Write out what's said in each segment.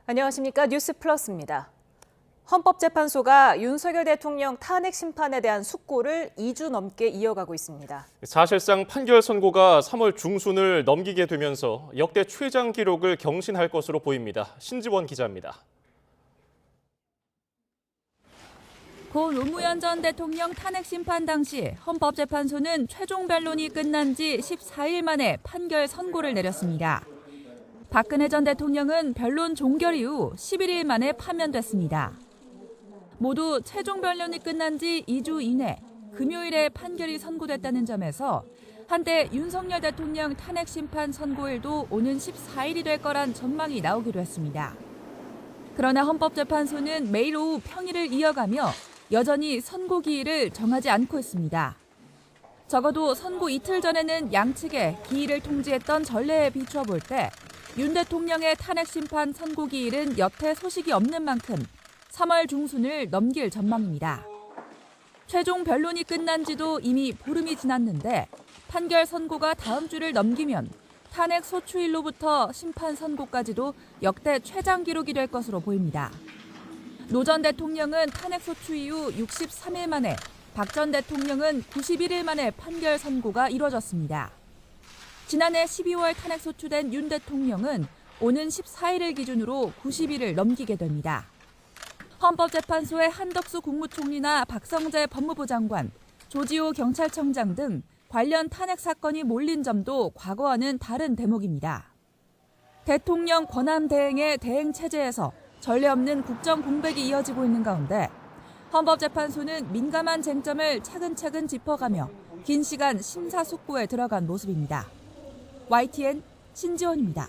안녕하십니까. 뉴스 플러스입니다. 헌법재판소가 윤석열 대통령 탄핵 심판에 대한 숙고를 2주 넘게 이어가고 있습니다. 사실상 판결 선고가 3월 중순을 넘기게 되면서 역대 최장 기록을 경신할 것으로 보입니다. 신지원 기자입니다. 고 노무현 전 대통령 탄핵 심판 당시 헌법재판소는 최종 변론이 끝난 지 14일 만에 판결 선고를 내렸습니다. 박근혜 전 대통령은 변론 종결 이후 11일 만에 파면됐습니다. 모두 최종 변론이 끝난 지 2주 이내 금요일에 판결이 선고됐다는 점에서 한때 윤석열 대통령 탄핵 심판 선고일도 오는 14일이 될 거란 전망이 나오기도 했습니다. 그러나 헌법재판소는 매일 오후 평일을 이어가며 여전히 선고 기일을 정하지 않고 있습니다. 적어도 선고 이틀 전에는 양측에 기일을 통지했던 전례에 비추어 볼 때 윤 대통령의 탄핵 심판 선고 기일은 여태 소식이 없는 만큼 3월 중순을 넘길 전망입니다. 최종 변론이 끝난 지도 이미 보름이 지났는데 판결 선고가 다음 주를 넘기면 탄핵 소추일로부터 심판 선고까지도 역대 최장 기록이 될 것으로 보입니다. 노 전 대통령은 탄핵 소추 이후 63일 만에, 박 전 대통령은 91일 만에 판결 선고가 이뤄졌습니다. 지난해 12월 탄핵 소추된 윤 대통령은 오는 14일을 기준으로 90일을 넘기게 됩니다. 헌법재판소의 한덕수 국무총리나 박성재 법무부 장관, 조지호 경찰청장 등 관련 탄핵 사건이 몰린 점도 과거와는 다른 대목입니다. 대통령 권한 대행의 대행 체제에서 전례 없는 국정 공백이 이어지고 있는 가운데 헌법재판소는 민감한 쟁점을 차근차근 짚어가며 긴 시간 심사숙고에 들어간 모습입니다. YTN 신지원입니다.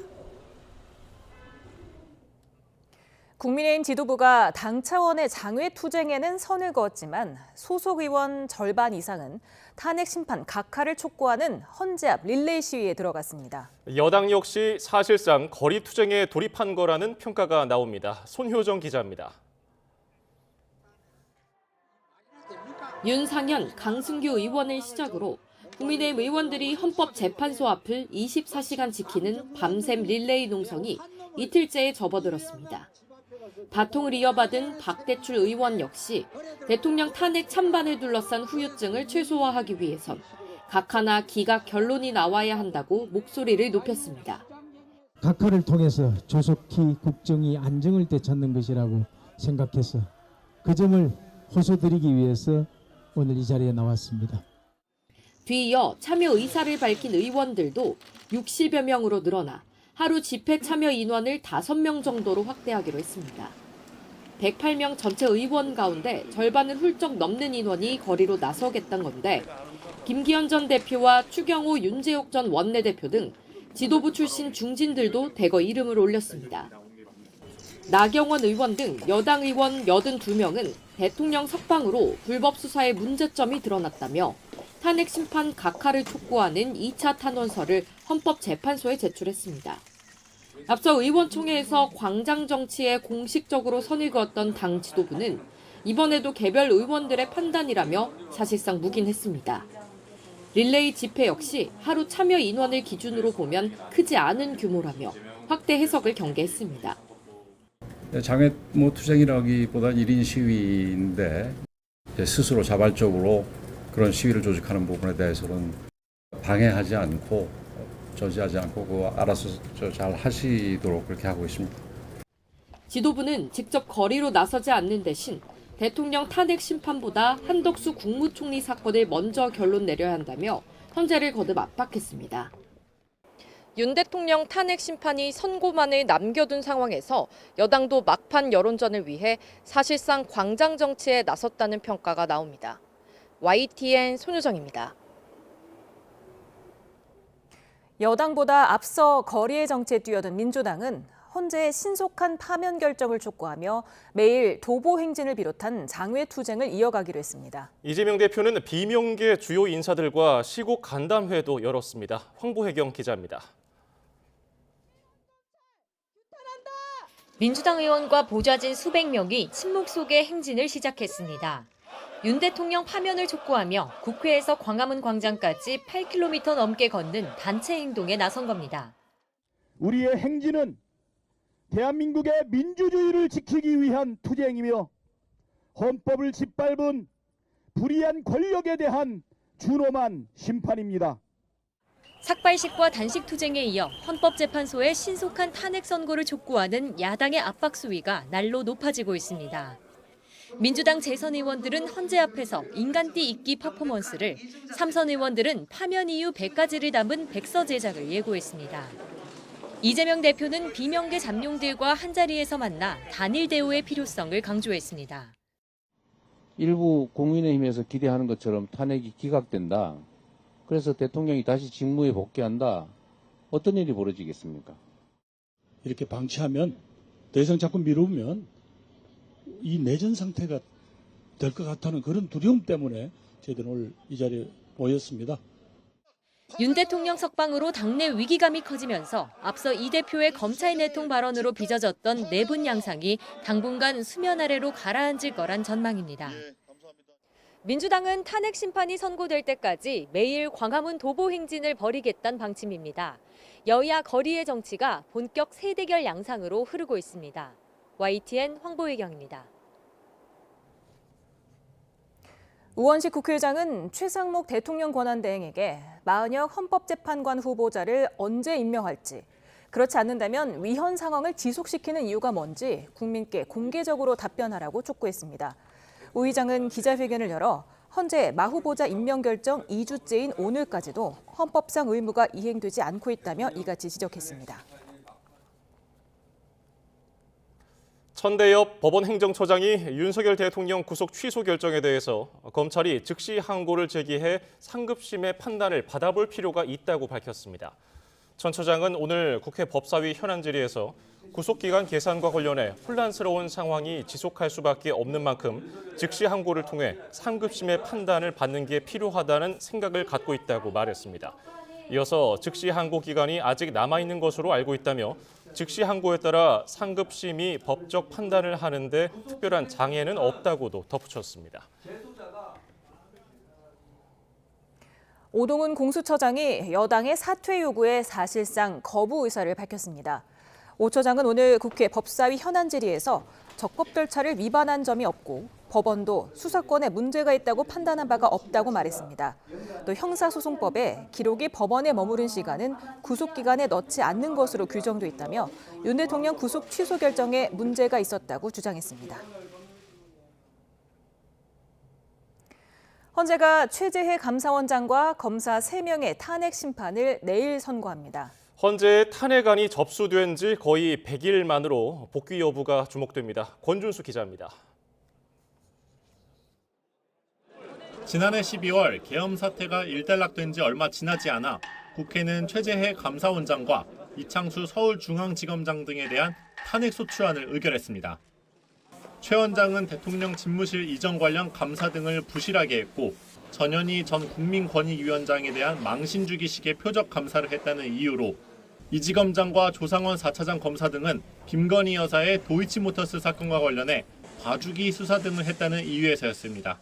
국민의힘 지도부가 당 차원의 장외투쟁에는 선을 그었지만 소속 의원 절반 이상은 탄핵 심판 각하를 촉구하는 헌재 앞 릴레이 시위에 들어갔습니다. 여당 역시 사실상 거리 투쟁에 돌입한 거라는 평가가 나옵니다. 손효정 기자입니다. 윤상현, 강승규 의원을 시작으로 국민의힘 의원들이 헌법재판소 앞을 24시간 지키는 밤샘 릴레이 농성이 이틀째에 접어들었습니다. 바통을 이어받은 박대출 의원 역시 대통령 탄핵 찬반을 둘러싼 후유증을 최소화하기 위해선 각하나 기각 결론이 나와야 한다고 목소리를 높였습니다. 각하를 통해서 조속히 국정이 안정을 되찾는 것이라고 생각해서 그 점을 호소드리기 위해서 오늘 이 자리에 나왔습니다. 뒤이어 참여 의사를 밝힌 의원들도 60여 명으로 늘어나 하루 집회 참여 인원을 5명 정도로 확대하기로 했습니다. 108명 전체 의원 가운데 절반을 훌쩍 넘는 인원이 거리로 나서겠다는 건데 김기현 전 대표와 추경호, 윤재옥 전 원내대표 등 지도부 출신 중진들도 대거 이름을 올렸습니다. 나경원 의원 등 여당 의원 82명은 대통령 석방으로 불법 수사의 문제점이 드러났다며 탄핵 심판 각하를 촉구하는 2차 탄원서를 헌법재판소에 제출했습니다. 앞서 의원총회에서 광장 정치에 공식적으로 선을 그었던 당 지도부는 이번에도 개별 의원들의 판단이라며 사실상 묵인했습니다. 릴레이 집회 역시 하루 참여 인원을 기준으로 보면 크지 않은 규모라며 확대 해석을 경계했습니다. 장외 투쟁이라기보다 1인 시위인데 스스로 자발적으로 그런 시위를 조직하는 부분에 대해서는 방해하지 않고 저지하지 않고 알아서 잘 하시도록 그렇게 하고 있습니다. 지도부는 직접 거리로 나서지 않는 대신 대통령 탄핵 심판보다 한덕수 국무총리 사건을 먼저 결론 내려야 한다며 헌재를 거듭 압박했습니다. 윤 대통령 탄핵 심판이 선고만을 남겨둔 상황에서 여당도 막판 여론전을 위해 사실상 광장 정치에 나섰다는 평가가 나옵니다. YTN 손효정입니다. 여당보다 앞서 거리의 정치에 뛰어든 민주당은 헌재의 신속한 파면 결정을 촉구하며 매일 도보 행진을 비롯한 장외투쟁을 이어가기로 했습니다. 이재명 대표는 비명계 주요 인사들과 시국 간담회도 열었습니다. 황보혜경 기자입니다. 민주당 의원과 보좌진 수백 명이 침묵 속에 행진을 시작했습니다. 윤 대통령 파면을 촉구하며 국회에서 광화문 광장까지 8km 넘게 걷는 단체 행동에 나선 겁니다. 우리의 행진은 대한민국의 민주주의를 지키기 위한 투쟁이며 헌법을 짓밟은 불의한 권력에 대한 준엄한 심판입니다. 삭발식과 단식 투쟁에 이어 헌법재판소의 신속한 탄핵 선고를 촉구하는 야당의 압박 수위가 날로 높아지고 있습니다. 민주당 재선 의원들은 헌재 앞에서 인간띠 잇기 퍼포먼스를, 삼선 의원들은 파면 이유 100가지를 담은 백서 제작을 예고했습니다. 이재명 대표는 비명계 잠룡들과 한자리에서 만나 단일 대우의 필요성을 강조했습니다. 일부 국민의힘에서 기대하는 것처럼 탄핵이 기각된다. 그래서 대통령이 다시 직무에 복귀한다. 어떤 일이 벌어지겠습니까? 이렇게 방치하면, 더 이상 자꾸 미루면 이 내전 상태가 될 것 같다는 그런 두려움 때문에 저희들은 오늘 이 자리에 모였습니다. 윤 대통령 석방으로 당내 위기감이 커지면서 앞서 이 대표의 검찰 내통 발언으로 빚어졌던 내분 양상이 당분간 수면 아래로 가라앉을 거란 전망입니다. 민주당은 탄핵 심판이 선고될 때까지 매일 광화문 도보 행진을 벌이겠다는 방침입니다. 여야 거리의 정치가 본격 세대결 양상으로 흐르고 있습니다. YTN 황보혜경입니다. 우원식 국회의장은 최상목 대통령 권한대행에게 마은혁 헌법재판관 후보자를 언제 임명할지, 그렇지 않는다면 위헌 상황을 지속시키는 이유가 뭔지 국민께 공개적으로 답변하라고 촉구했습니다. 우 의장은 기자회견을 열어 헌재 마 후보자 임명 결정 2주째인 오늘까지도 헌법상 의무가 이행되지 않고 있다며 이같이 지적했습니다. 천대엽 법원 행정처장이 윤석열 대통령 구속 취소 결정에 대해서 검찰이 즉시 항고를 제기해 상급심의 판단을 받아볼 필요가 있다고 밝혔습니다. 천 처장은 오늘 국회 법사위 현안 질의에서 구속기간 계산과 관련해 혼란스러운 상황이 지속할 수밖에 없는 만큼 즉시 항고를 통해 상급심의 판단을 받는 게 필요하다는 생각을 갖고 있다고 말했습니다. 이어서 즉시 항고 기간이 아직 남아있는 것으로 알고 있다며 즉시 항고에 따라 상급심이 법적 판단을 하는데 특별한 장애는 없다고도 덧붙였습니다. 오동훈 공수처장이 여당의 사퇴 요구에 사실상 거부 의사를 밝혔습니다. 오 처장은 오늘 국회 법사위 현안 질의에서 적법 절차를 위반한 점이 없고 법원도 수사권에 문제가 있다고 판단한 바가 없다고 말했습니다. 또 형사소송법에 기록이 법원에 머무른 시간은 구속기간에 넣지 않는 것으로 규정돼 있다며 윤 대통령 구속 취소 결정에 문제가 있었다고 주장했습니다. 헌재가 최재해 감사원장과 검사 3명의 탄핵 심판을 내일 선고합니다. 헌재의 탄핵안이 접수된 지 거의 100일 만으로 복귀 여부가 주목됩니다. 권준수 기자입니다. 지난해 12월 계엄 사태가 일단락된 지 얼마 지나지 않아 국회는 최재해 감사원장과 이창수 서울중앙지검장 등에 대한 탄핵소추안을 의결했습니다. 최 원장은 대통령 집무실 이전 관련 감사 등을 부실하게 했고 전현희 전 국민권익위원장에 대한 망신주기식의 표적 감사를 했다는 이유로 이 지검장과 조상원 4차장 검사 등은 김건희 여사의 도이치모터스 사건과 관련해 봐주기 수사 등을 했다는 이유에서였습니다.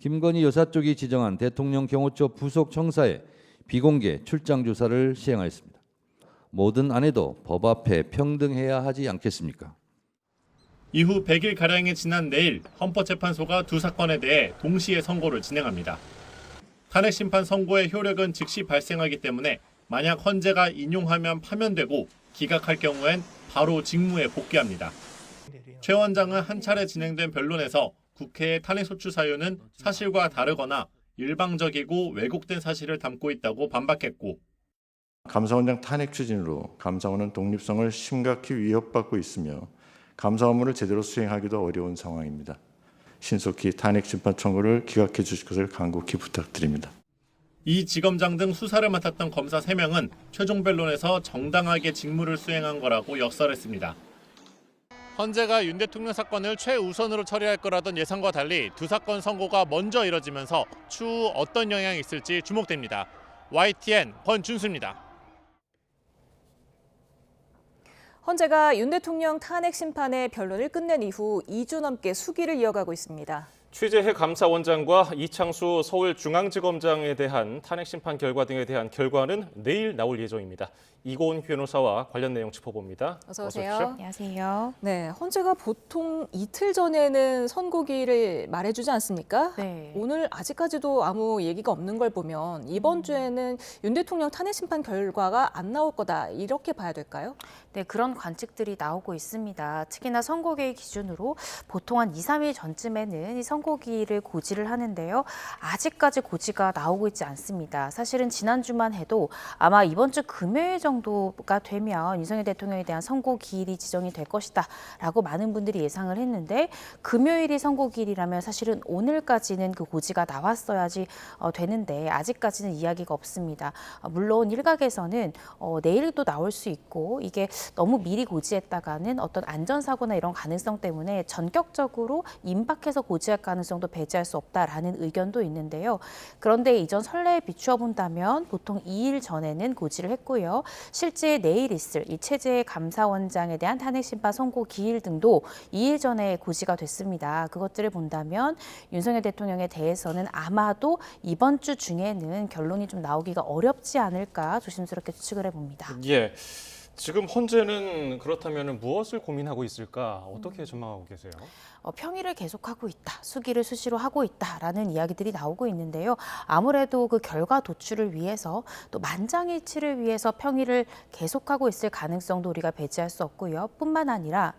김건희 여사 쪽이 지정한 대통령 경호처 부속 청사의 비공개 출장 조사를 시행하였습니다. 모든 아내도 법 앞에 평등해야 하지 않겠습니까? 이후 100일가량이 지난 내일 헌법재판소가 두 사건에 대해 동시에 선고를 진행합니다. 탄핵심판 선고의 효력은 즉시 발생하기 때문에 만약 헌재가 인용하면 파면되고 기각할 경우엔 바로 직무에 복귀합니다. 최 원장은 한 차례 진행된 변론에서 국회의 탄핵소추 사유는 사실과 다르거나 일방적이고 왜곡된 사실을 담고 있다고 반박했고 감사원장 탄핵 추진으로 감사원은 독립성을 심각히 위협받고 있으며 감사 업무를 제대로 수행하기도 어려운 상황입니다. 신속히 탄핵 심판 청구를 기각해 주실 것을 간곡히 부탁드립니다. 이 지검장 등 수사를 맡았던 검사 3명은 최종 변론에서 정당하게 직무를 수행한 거라고 역설했습니다. 헌재가 윤 대통령 사건을 최우선으로 처리할 거라던 예상과 달리 두 사건 선고가 먼저 이뤄지면서 추후 어떤 영향이 있을지 주목됩니다. YTN 권준수입니다. 헌재가 윤 대통령 탄핵 심판의 변론을 끝낸 이후 2주 넘게 수기를 이어가고 있습니다. 취재해 감사원장과 이창수 서울중앙지검장에 대한 탄핵 심판 결과 등에 대한 결과는 내일 나올 예정입니다. 이고은 변호사와 관련 내용 짚어봅니다. 어서 오세요. 오십시오. 안녕하세요. 네, 헌재가 보통 이틀 전에는 선고기일을 말해주지 않습니까? 네. 오늘 아직까지도 아무 얘기가 없는 걸 보면 이번 주에는 윤 대통령 탄핵 심판 결과가 안 나올 거다 이렇게 봐야 될까요? 네, 그런 관측들이 나오고 있습니다. 특히나 선고기일 기준으로 보통 한 2, 3일 전쯤에는 이 선고기일을 고지를 하는데요. 아직까지 고지가 나오고 있지 않습니다. 사실은 지난주만 해도 아마 이번 주 금요일 정도가 되면 윤석열 대통령에 대한 선고기일이 지정이 될 것이다 라고 많은 분들이 예상을 했는데 금요일이 선고기일이라면 사실은 오늘까지는 그 고지가 나왔어야지 되는데 아직까지는 이야기가 없습니다. 물론 일각에서는 내일도 나올 수 있고 이게 너무 미리 고지했다가는 어떤 안전사고나 이런 가능성 때문에 전격적으로 임박해서 고지할 가능성도 배제할 수 없다라는 의견도 있는데요. 그런데 이전 선례에 비추어 본다면 보통 2일 전에는 고지를 했고요. 실제 내일 있을 이 최재 감사원장에 대한 탄핵심판 선고 기일 등도 2일 전에 고지가 됐습니다. 그것들을 본다면 윤석열 대통령에 대해서는 아마도 이번 주 중에는 결론이 좀 나오기가 어렵지 않을까 조심스럽게 추측을 해봅니다. 예. 지금 헌재는 그렇다면 무엇을 고민하고 있을까? 어떻게 전망하고 계세요? 평의를 계속하고 있다, 수기를 수시로 하고 있다라는 이야기들이 나오고 있는데요. 아무래도 그 결과 도출을 위해서 또 만장일치를 위해서 평의를 계속하고 있을 가능성도 우리가 배제할 수 없고요. 뿐만 아니라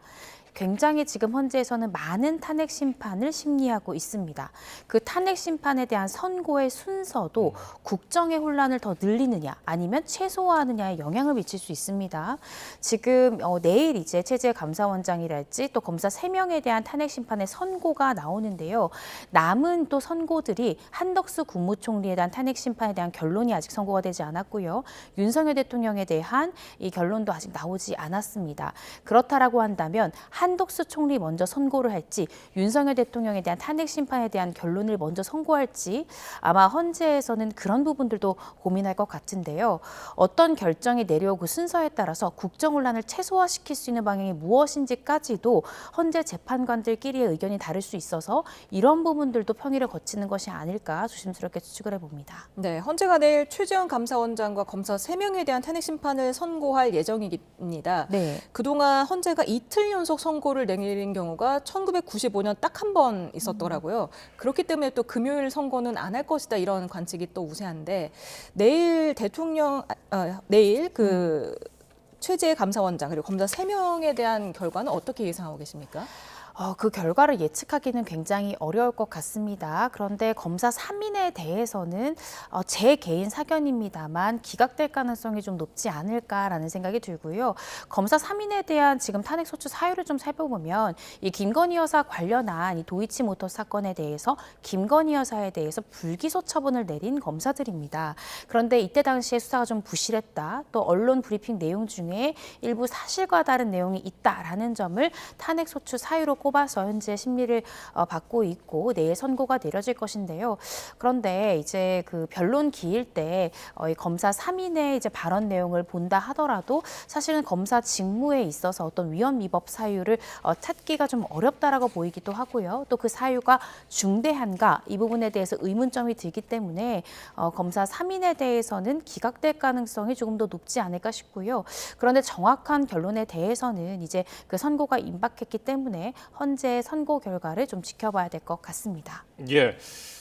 굉장히 지금 헌재에서는 많은 탄핵 심판을 심리하고 있습니다. 그 탄핵 심판에 대한 선고의 순서도 국정의 혼란을 더 늘리느냐 아니면 최소화하느냐에 영향을 미칠 수 있습니다. 지금 내일 이제 최재 감사원장이랄지 또 검사 3명에 대한 탄핵 심판의 선고가 나오는데요. 남은 또 선고들이 한덕수 국무총리에 대한 탄핵 심판에 대한 결론이 아직 선고가 되지 않았고요. 윤석열 대통령에 대한 이 결론도 아직 나오지 않았습니다. 그렇다라고 한다면 한덕수 총리 먼저 선고를 할지 윤석열 대통령에 대한 탄핵 심판에 대한 결론을 먼저 선고할지 아마 헌재에서는 그런 부분들도 고민할 것 같은데요. 어떤 결정이 내려오고 순서에 따라서 국정 혼란을 최소화시킬 수 있는 방향이 무엇인지까지도 헌재 재판관들끼리의 의견이 다를 수 있어서 이런 부분들도 평의를 거치는 것이 아닐까 조심스럽게 추측을 해봅니다. 네, 헌재가 내일 최재형 감사원장과 검사 3명에 대한 탄핵 심판을 선고할 예정입니다. 네. 그동안 헌재가 이틀 연속 선고를 내린 경우가 1995년 딱 한 번 있었더라고요. 그렇기 때문에 또 금요일 선고는 안 할 것이다 이런 관측이 또 우세한데 내일 내일 그 최재 감사원장 그리고 검사 3명에 대한 결과는 어떻게 예상하고 계십니까? 그 결과를 예측하기는 굉장히 어려울 것 같습니다. 그런데 검사 3인에 대해서는 제 개인 사견입니다만 기각될 가능성이 좀 높지 않을까라는 생각이 들고요. 검사 3인에 대한 지금 탄핵 소추 사유를 좀 살펴보면 이 김건희 여사 관련한 이 도이치모터 사건에 대해서 김건희 여사에 대해서 불기소 처분을 내린 검사들입니다. 그런데 이때 당시에 수사가 좀 부실했다. 또 언론 브리핑 내용 중에 일부 사실과 다른 내용이 있다라는 점을 탄핵 소추 사유로 꼽아서 현재 심리를 받고 있고 내일 선고가 내려질 것인데요. 그런데 이제 그 변론 기일 때 이 검사 3인의 이제 발언 내용을 본다 하더라도 사실은 검사 직무에 있어서 어떤 위헌 위법 사유를 찾기가 좀 어렵다라고 보이기도 하고요. 또 그 사유가 중대한가 이 부분에 대해서 의문점이 들기 때문에 검사 3인에 대해서는 기각될 가능성이 조금 더 높지 않을까 싶고요. 그런데 정확한 결론에 대해서는 이제 그 선고가 임박했기 때문에 헌재의 선고 결과를 좀 지켜봐야 될 것 같습니다. 예.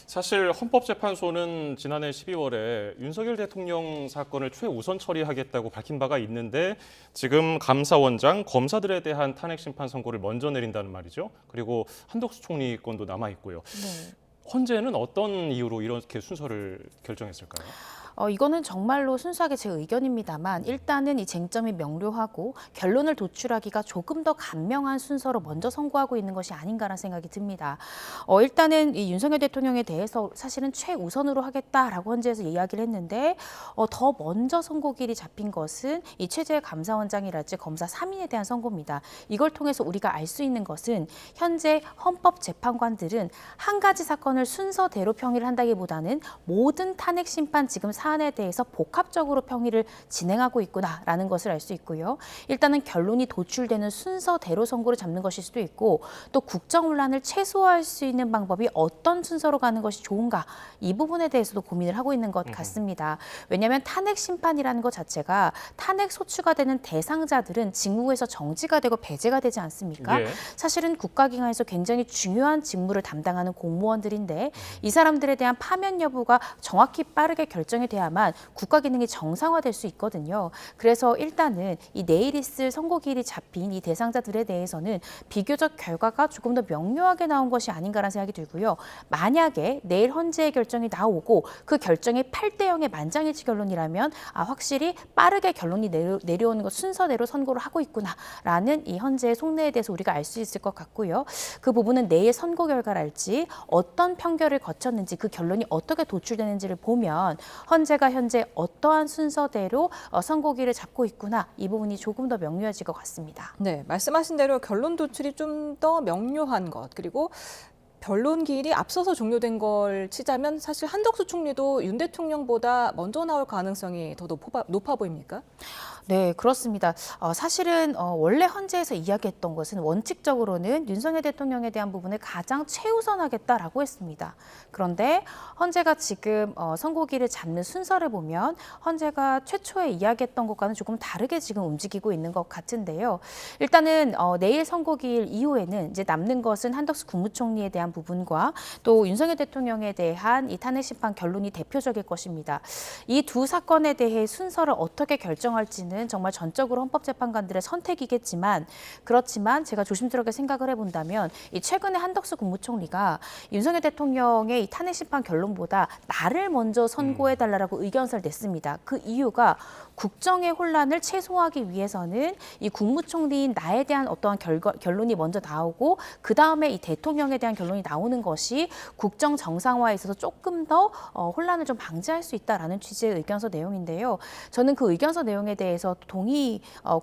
사실 헌법재판소는 지난해 12월에 윤석열 대통령 사건을 최우선 처리하겠다고 밝힌 바가 있는데 지금 감사원장, 검사들에 대한 탄핵 심판 선고를 먼저 내린다는 말이죠. 그리고 한덕수 총리 건도 남아 있고요. 네. 헌재는 어떤 이유로 이렇게 순서를 결정했을까요? 이거는 정말로 순수하게 제 의견입니다만 일단은 이 쟁점이 명료하고 결론을 도출하기가 조금 더 간명한 순서로 먼저 선고하고 있는 것이 아닌가라는 생각이 듭니다. 일단은 이 윤석열 대통령에 대해서 사실은 최우선으로 하겠다라고 헌재에서 이야기를 했는데 더 먼저 선고길이 잡힌 것은 이 최재 감사원장이랄지 검사 3인에 대한 선고입니다. 이걸 통해서 우리가 알 수 있는 것은 현재 헌법재판관들은 한 가지 사건을 순서대로 평의를 한다기보다는 모든 탄핵 심판 지금 사안에 대해서 복합적으로 평의를 진행하고 있구나라는 것을 알 수 있고요. 일단은 결론이 도출되는 순서대로 선고를 잡는 것일 수도 있고 또 국정 혼란을 최소화할 수 있는 방법이 어떤 순서로 가는 것이 좋은가 이 부분에 대해서도 고민을 하고 있는 것 같습니다. 왜냐하면 탄핵 심판이라는 것 자체가 탄핵 소추가 되는 대상자들은 직무에서 정지가 되고 배제가 되지 않습니까? 예. 사실은 국가기관에서 굉장히 중요한 직무를 담당하는 공무원들인데 이 사람들에 대한 파면 여부가 정확히 빠르게 결정이 돼야만 국가 기능이 정상화될 수 있거든요. 그래서 일단은 이 내일 있을 선고기일이 잡힌 이 대상자들에 대해서는 비교적 결과가 조금 더 명료하게 나온 것이 아닌가라는 생각이 들고요. 만약에 내일 헌재의 결정이 나오고 그 결정이 8대 0의 만장일치 결론이라면 확실히 빠르게 결론이 내려오는 것 순서대로 선고를 하고 있구나라는 이 헌재의 속내에 대해서 우리가 알 수 있을 것 같고요. 그 부분은 내일 선고 결과랄지 어떤 판결을 거쳤는지 그 결론이 어떻게 도출되는지를 보면 헌재가 현재 어떠한 순서대로 선고기를 잡고 있구나 이 부분이 조금 더 명료해질 것 같습니다. 네, 말씀하신 대로 결론 도출이 좀 더 명료한 것 그리고 변론 기일이 앞서서 종료된 걸 치자면 사실 한덕수 총리도 윤 대통령보다 먼저 나올 가능성이 더 높아 보입니까? 네, 그렇습니다. 사실은 원래 헌재에서 이야기했던 것은 원칙적으로는 윤석열 대통령에 대한 부분을 가장 최우선하겠다라고 했습니다. 그런데 헌재가 지금 선고기를 잡는 순서를 보면 헌재가 최초에 이야기했던 것과는 조금 다르게 지금 움직이고 있는 것 같은데요. 일단은 내일 선고기일 이후에는 이제 남는 것은 한덕수 국무총리에 대한 부분과 또 윤석열 대통령에 대한 이 탄핵 심판 결론이 대표적일 것입니다. 이 두 사건에 대해 순서를 어떻게 결정할지는 정말 전적으로 헌법재판관들의 선택이겠지만 그렇지만 제가 조심스럽게 생각을 해본다면 이 최근에 한덕수 국무총리가 윤석열 대통령의 이 탄핵 심판 결론보다 나를 먼저 선고해달라고 의견서를 냈습니다. 그 이유가 국정의 혼란을 최소화하기 위해서는 이 국무총리인 나에 대한 어떠한 결론이 먼저 나오고 그 다음에 이 대통령에 대한 결론이 나오는 것이 국정 정상화에 있어서 조금 더 혼란을 좀 방지할 수 있다라는 취지의 의견서 내용인데요. 저는 그 의견서 내용에 대해서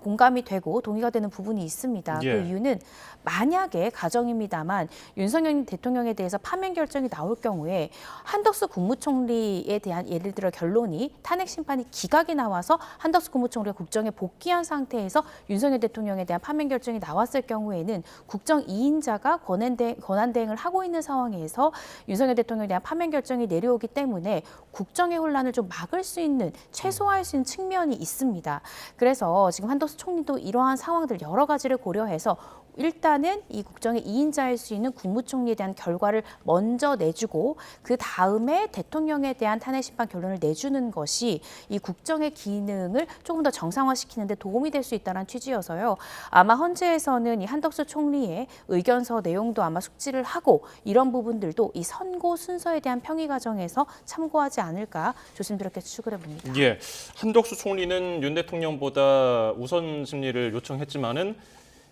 공감이 되고 동의가 되는 부분이 있습니다. 예. 그 이유는 만약에 가정입니다만 윤석열 대통령에 대해서 파면 결정이 나올 경우에 한덕수 국무총리에 대한 예를 들어 결론이 탄핵 심판이 기각이 나와서 한덕수 국무총리가 국정에 복귀한 상태에서 윤석열 대통령에 대한 파면 결정이 나왔을 경우에는 국정 2인자가 권한 대행을 하고 있는 상황에서 윤석열 대통령에 대한 파면 결정이 내려오기 때문에 국정의 혼란을 좀 막을 수 있는 최소화할 수 있는 측면이 있습니다. 그래서 지금 한덕수 총리도 이러한 상황들 여러 가지를 고려해서 일단은 이 국정의 2인자일 수 있는 국무총리에 대한 결과를 먼저 내주고 그 다음에 대통령에 대한 탄핵 심판 결론을 내주는 것이 이 국정의 기능을 조금 더 정상화시키는 데 도움이 될 수 있다는 취지여서요. 아마 헌재에서는 이 한덕수 총리의 의견서 내용도 아마 숙지를 하고 이런 부분들도 이 선고 순서에 대한 평의 과정에서 참고하지 않을까 조심스럽게 추측을 해봅니다. 예, 한덕수 총리는 윤 대통령보다 우선 심리를 요청했지만은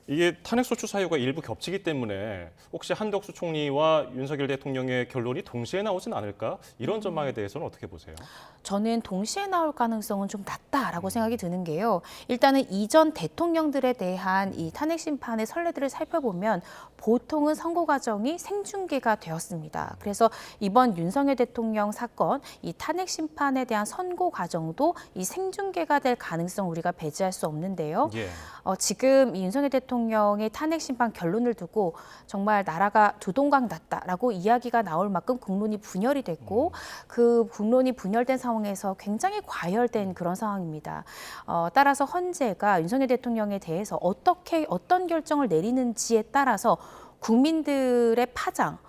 이게 탄핵소추 사유가 일부 겹치기 때문에 혹시 한덕수 총리와 윤석열 대통령의 결론이 동시에 나오진 않을까? 이런 전망에 대해서는 어떻게 보세요? 저는 동시에 나올 가능성은 좀 낮다라고 생각이 드는 게요. 일단은 이전 대통령들에 대한 이 탄핵 심판의 선례들을 살펴보면 보통은 선고 과정이 생중계가 되었습니다. 그래서 이번 윤석열 대통령 사건, 이 탄핵 심판에 대한 선고 과정도 이 생중계가 될 가능성 우리가 배제할 수 없는데요. 예. 지금 이 윤석열 대통령의 탄핵 심판 결론을 두고 정말 나라가 두동강 났다라고 이야기가 나올 만큼 국론이 분열이 됐고 그 국론이 분열된 상황에서 굉장히 과열된 그런 상황입니다. 따라서 헌재가 윤석열 대통령에 대해서 어떤 결정을 내리는지에 따라서 국민들의 파장,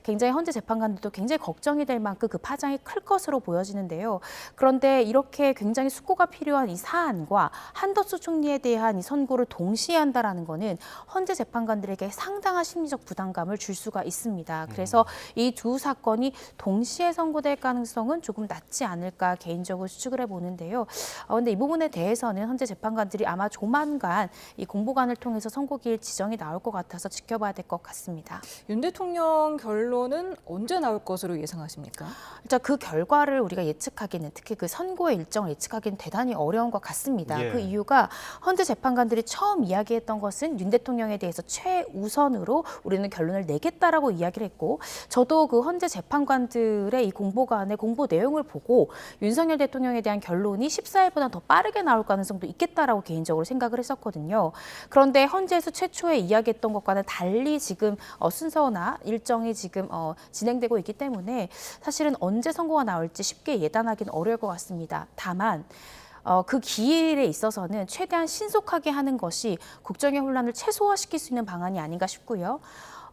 굉장히 헌재 재판관들도 굉장히 걱정이 될 만큼 그 파장이 클 것으로 보여지는데요. 그런데 이렇게 굉장히 숙고가 필요한 이 사안과 한덕수 총리에 대한 이 선고를 동시에 한다라는 거는 헌재 재판관들에게 상당한 심리적 부담감을 줄 수가 있습니다. 그래서 이 두 사건이 동시에 선고될 가능성은 조금 낮지 않을까 개인적으로 추측을 해보는데요. 그런데 이 부분에 대해서는 헌재 재판관들이 아마 조만간 이 공보관을 통해서 선고기일 지정이 나올 것 같아서 지켜봐야 될 것 같습니다. 윤 대통령 대통령 결론은 언제 나올 것으로 예상하십니까? 일단 그 결과를 우리가 예측하기는, 특히 그 선고의 일정을 예측하기는 대단히 어려운 것 같습니다. 예. 그 이유가 헌재 재판관들이 처음 이야기했던 것은 윤 대통령에 대해서 최우선으로 우리는 결론을 내겠다라고 이야기를 했고, 저도 그 헌재 재판관들의 이 공보관의 공보 내용을 보고 윤석열 대통령에 대한 결론이 14일보다 더 빠르게 나올 가능성도 있겠다라고 개인적으로 생각을 했었거든요. 그런데 헌재에서 최초에 이야기했던 것과는 달리 지금 순서나 일정이 지금 진행되고 있기 때문에 사실은 언제 선고가 나올지 쉽게 예단하기는 어려울 것 같습니다. 다만 그 기일에 있어서는 최대한 신속하게 하는 것이 국정의 혼란을 최소화시킬 수 있는 방안이 아닌가 싶고요.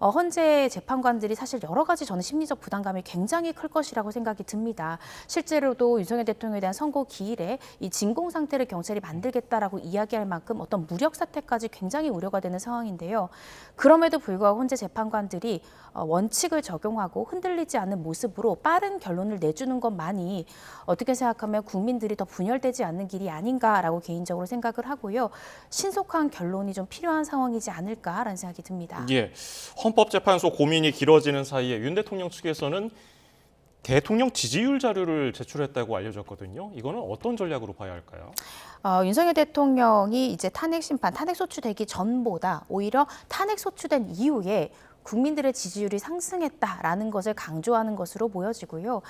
헌재 재판관들이 사실 여러 가지 저는 심리적 부담감이 굉장히 클 것이라고 생각이 듭니다. 실제로도 윤석열 대통령에 대한 선고 기일에 이 진공 상태를 경찰이 만들겠다라고 이야기할 만큼 어떤 무력 사태까지 굉장히 우려가 되는 상황인데요. 그럼에도 불구하고 헌재 재판관들이 원칙을 적용하고 흔들리지 않는 모습으로 빠른 결론을 내주는 것만이 어떻게 생각하면 국민들이 더 분열되지 않는 길이 아닌가라고 개인적으로 생각을 하고요. 신속한 결론이 좀 필요한 상황이지 않을까라는 생각이 듭니다. 예, 헌법재판소 고민이 길어지는 사이에 윤 대통령 측에서는 대통령 지지율 자료를 제출했다고 알려졌거든요. 이거는 어떤 전략으로 봐야 할까요? 윤석열 대통령이 이제 탄핵 소추되기 전보다 오히려 탄핵 소추된 이후에 국민들의 지지율이 상승했다라는 것을 강조하는 것으로 보여지고요.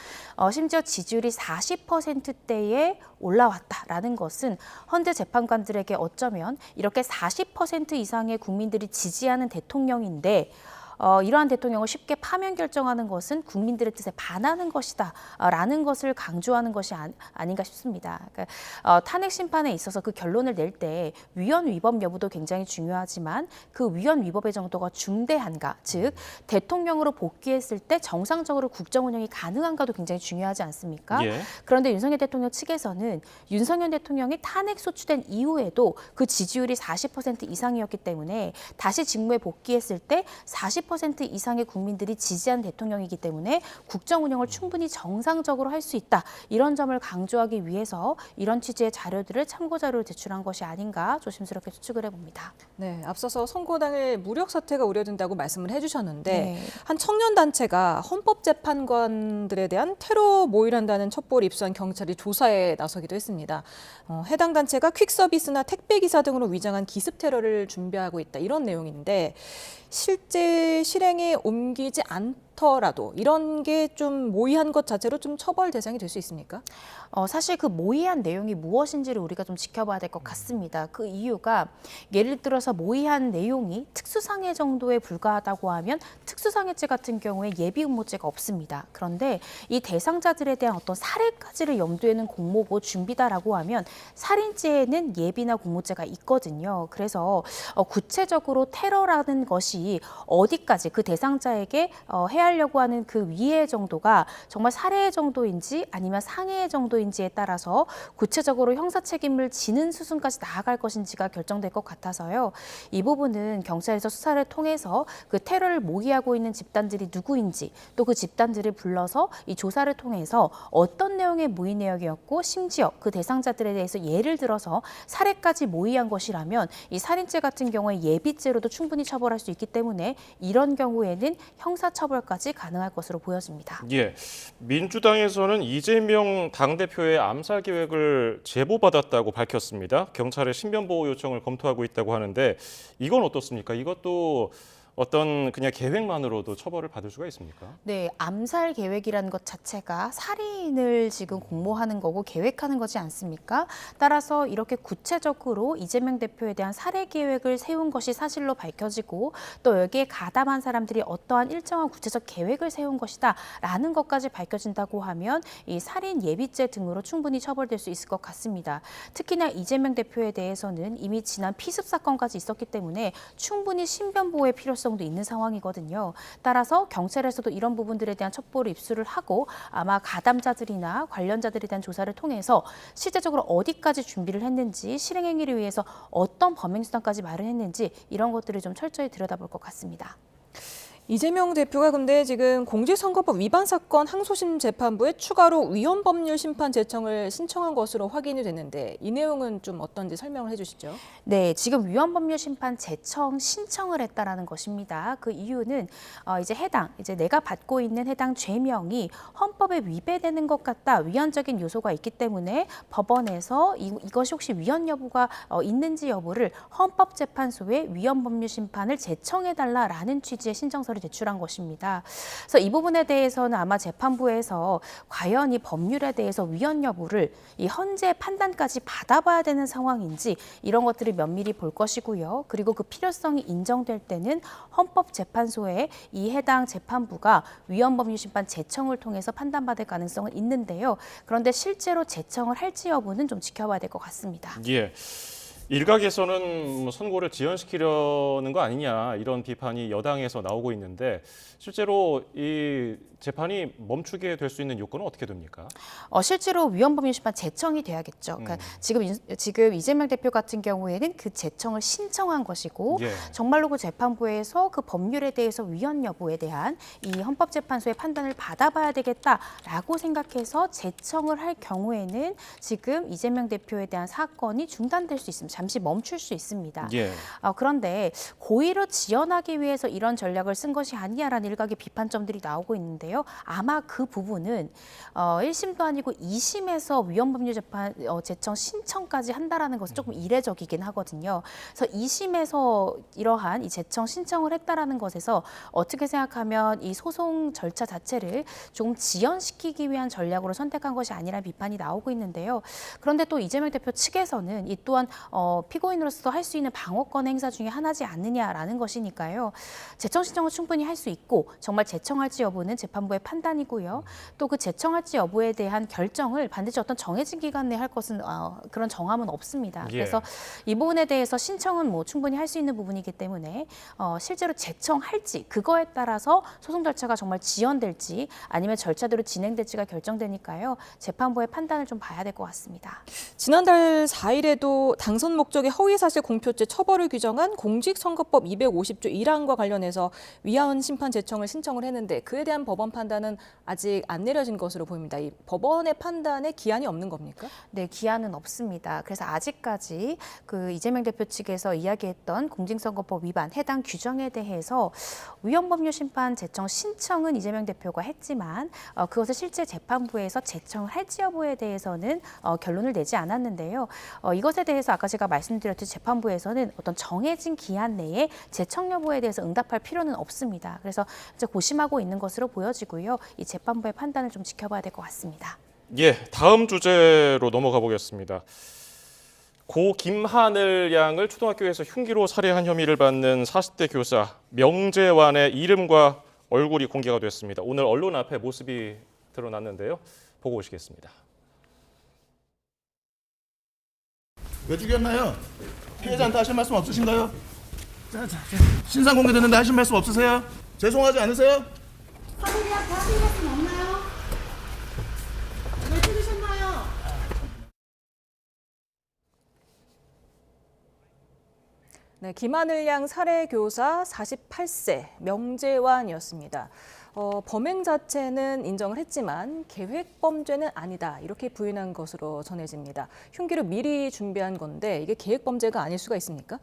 심지어 지지율이 40%대에 올라왔다라는 것은 헌재 재판관들에게 어쩌면 이렇게 40% 이상의 국민들이 지지하는 대통령인데 이러한 대통령을 쉽게 파면 결정하는 것은 국민들의 뜻에 반하는 것이다 라는 것을 강조하는 것이 아닌가 싶습니다. 그러니까 탄핵 심판에 있어서 그 결론을 낼 때 위헌 위법 여부도 굉장히 중요하지만 그 위헌 위법의 정도가 중대한가, 즉 대통령으로 복귀했을 때 정상적으로 국정 운영이 가능한가도 굉장히 중요하지 않습니까? 예. 그런데 윤석열 대통령 측에서는 윤석열 대통령이 탄핵 소추된 이후에도 그 지지율이 40% 이상이었기 때문에 다시 직무에 복귀했을 때 40% 이상의 국민들이 지지한 대통령이기 때문에 국정 운영을 충분히 정상적으로 할 수 있다. 이런 점을 강조하기 위해서 이런 취지의 자료들을 참고 자료로 제출한 것이 아닌가 조심스럽게 추측을 해봅니다. 네, 앞서서 선고 당일 무력 사태가 우려된다고 말씀을 해주셨는데 네. 한 청년 단체가 헌법재판관들에 대한 테러 모의한다는 첩보를 입수한 경찰이 조사에 나서기도 했습니다. 해당 단체가 퀵서비스나 택배기사 등으로 위장한 기습 테러를 준비하고 있다. 이런 내용인데 실제 실행에 옮기지 않더라도 이런 게 좀 모의한 것 자체로 좀 처벌 대상이 될 수 있습니까? 사실 그 모의한 내용이 무엇인지를 우리가 좀 지켜봐야 될 것 같습니다. 그 이유가 예를 들어서 모의한 내용이 특수상해 정도에 불과하다고 하면 특수상해죄 같은 경우에 예비음모죄가 없습니다. 그런데 이 대상자들에 대한 어떤 살해까지를 염두에는 공모고 준비다라고 하면 살인죄에는 예비나 공모죄가 있거든요. 그래서 구체적으로 테러라는 것이 어디까지 그 대상자에게 해하려고 하는 그 위해 정도가 정말 살해 정도인지 아니면 상해 정도인지에 따라서 구체적으로 형사 책임을 지는 수순까지 나아갈 것인지가 결정될 것 같아서요. 이 부분은 경찰에서 수사를 통해서 그 테러를 모의하고 있는 집단들이 누구인지 또 그 집단들을 불러서 이 조사를 통해서 어떤 내용의 모의 내역이었고 심지어 그 대상자들에 대해서 예를 들어서 살해까지 모의한 것이라면 이 살인죄 같은 경우에 예비죄로도 충분히 처벌할 수 있기 때문에 이런 경우에는 형사처벌까지 가능할 것으로 보여집니다. 예, 민주당에서는 이재명 당대표의 암살 계획을 제보받았다고 밝혔습니다. 경찰의 신변보호 요청을 검토하고 있다고 하는데 이건 어떻습니까? 이것도 어떤 그냥 계획만으로도 처벌을 받을 수가 있습니까? 네, 암살 계획이라는 것 자체가 살인을 지금 공모하는 거고 계획하는 거지 않습니까? 따라서 이렇게 구체적으로 이재명 대표에 대한 살해 계획을 세운 것이 사실로 밝혀지고 또 여기에 가담한 사람들이 어떠한 일정한 구체적 계획을 세운 것이다 라는 것까지 밝혀진다고 하면 이 살인 예비죄 등으로 충분히 처벌될 수 있을 것 같습니다. 특히나 이재명 대표에 대해서는 이미 지난 피습 사건까지 있었기 때문에 충분히 신변보호의 필요성도 있는 상황이거든요. 따라서 경찰에서도 이런 부분들에 대한 첩보를 입수를 하고 아마 가담자들이나 관련자들에 대한 조사를 통해서 실제적으로 어디까지 준비를 했는지 실행행위를 위해서 어떤 범행수단까지 마련했는지 이런 것들을 좀 철저히 들여다볼 것 같습니다. 이재명 대표가 근데 지금 공직선거법 위반 사건 항소심 재판부에 추가로 위헌법률 심판 제청을 신청한 것으로 확인이 됐는데 이 내용은 좀 어떤지 설명을 해주시죠. 네, 지금 위헌법률 심판 제청 신청을 했다라는 것입니다. 그 이유는 이제 내가 받고 있는 해당 죄명이 헌법에 위배되는 것 같다, 위헌적인 요소가 있기 때문에 법원에서 이것이 혹시 위헌 여부가 있는지 여부를 헌법재판소에 위헌법률 심판을 제청해달라라는 취지의 신청서를 제출한 것입니다. 그래서 이 부분에 대해서는 아마 재판부에서 과연 이 법률에 대해서 위헌 여부를 이 헌재 판단까지 받아봐야 되는 상황인지 이런 것들을 면밀히 볼 것이고요. 그리고 그 필요성이 인정될 때는 헌법재판소에 이 해당 재판부가 위헌법률 심판 제청을 통해서 판단받을 가능성은 있는데요. 그런데 실제로 제청을 할지 여부는 좀 지켜봐야 될 것 같습니다. 예. 일각에서는 선고를 지연시키려는 거 아니냐 이런 비판이 여당에서 나오고 있는데 실제로 이 재판이 멈추게 될 수 있는 요건은 어떻게 됩니까? 실제로 위헌법률 심판 제청이 돼야겠죠. 그러니까 지금 이재명 대표 같은 경우에는 그 제청을 신청한 것이고 정말로 그 재판부에서 그 법률에 대해서 위헌 여부에 대한 이 헌법재판소의 판단을 받아봐야 되겠다라고 생각해서 제청을 할 경우에는 지금 이재명 대표에 대한 사건이 중단될 수 있습니다. 잠시 멈출 수 있습니다. 그런데 고의로 지연하기 위해서 이런 전략을 쓴 것이 아니냐라는 일각의 비판점들이 나오고 있는데요. 아마 그 부분은 1심도 아니고 2심에서 위헌법률 재판 제청 신청까지 한다라는 것은 조금 이례적이긴 하거든요. 그래서 2심에서 이러한 이 제청 신청을 했다라는 것에서 어떻게 생각하면 이 소송 절차 자체를 좀 지연시키기 위한 전략으로 선택한 것이 아니라는 비판이 나오고 있는데요. 그런데 또 이재명 대표 측에서는 이 또한 피고인으로서 할 수 있는 방어권 행사 중에 하나지 않느냐라는 것이니까요. 제청 신청은 충분히 할 수 있고 정말 제청할지 여부는 재판부의 판단이고요. 또 그 제청할지 여부에 대한 결정을 반드시 어떤 정해진 기간 내에 할 것은 그런 정함은 없습니다. 그래서 이 부분에 대해서 신청은 충분히 할 수 있는 부분이기 때문에 실제로 제청할지 그거에 따라서 소송 절차가 정말 지연될지 아니면 절차대로 진행될지가 결정되니까요. 재판부의 판단을 좀 봐야 될 것 같습니다. 지난달 4일에도 당선 목적의 허위사실 공표죄 처벌을 규정한 공직선거법 250조 1항과 관련해서 위헌 심판 제청을 신청을 했는데 그에 대한 법원 판단은 아직 안 내려진 것으로 보입니다. 이 법원의 판단에 기한이 없는 겁니까? 네, 기한은 없습니다. 그래서 아직까지 그 이재명 대표 측에서 이야기했던 공직선거법 위반 해당 규정에 대해서 위헌법률 심판 제청 신청은 이재명 대표가 했지만 그것을 실제 재판부에서 제청을 할지 여부에 대해서는 결론을 내지 않았는데요. 이것에 대해서 아까 제가 말씀드렸듯이 재판부에서는 어떤 정해진 기한 내에 제청 여부에 대해서 응답할 필요는 없습니다. 그래서 이제 고심하고 있는 것으로 보여지고요. 이 재판부의 판단을 좀 지켜봐야 될 것 같습니다. 다음 주제로 넘어가 보겠습니다. 고 김하늘 양을 초등학교에서 흉기로 살해한 혐의를 받는 40대 교사 명재환의 이름과 얼굴이 공개가 됐습니다. 오늘 언론 앞에 모습이 드러났는데요. 보고 오시겠습니다. 왜 죽였나요? 피해자한테 하실 말씀 없으신가요? 신상 공개됐는데 하실 말씀 없으세요? 죄송하지 않으세요? 사무리한테 하실 말씀 없나요? 왜 죽으셨나요? 네, 김하늘 양 살해 교사 48세 명재환이었습니다. 범행 자체는 인정을 했지만 계획 범죄는 아니다 이렇게 부인한 것으로 전해집니다. 흉기를 미리 준비한 건데 이게 계획 범죄가 아닐 수가 있습니까?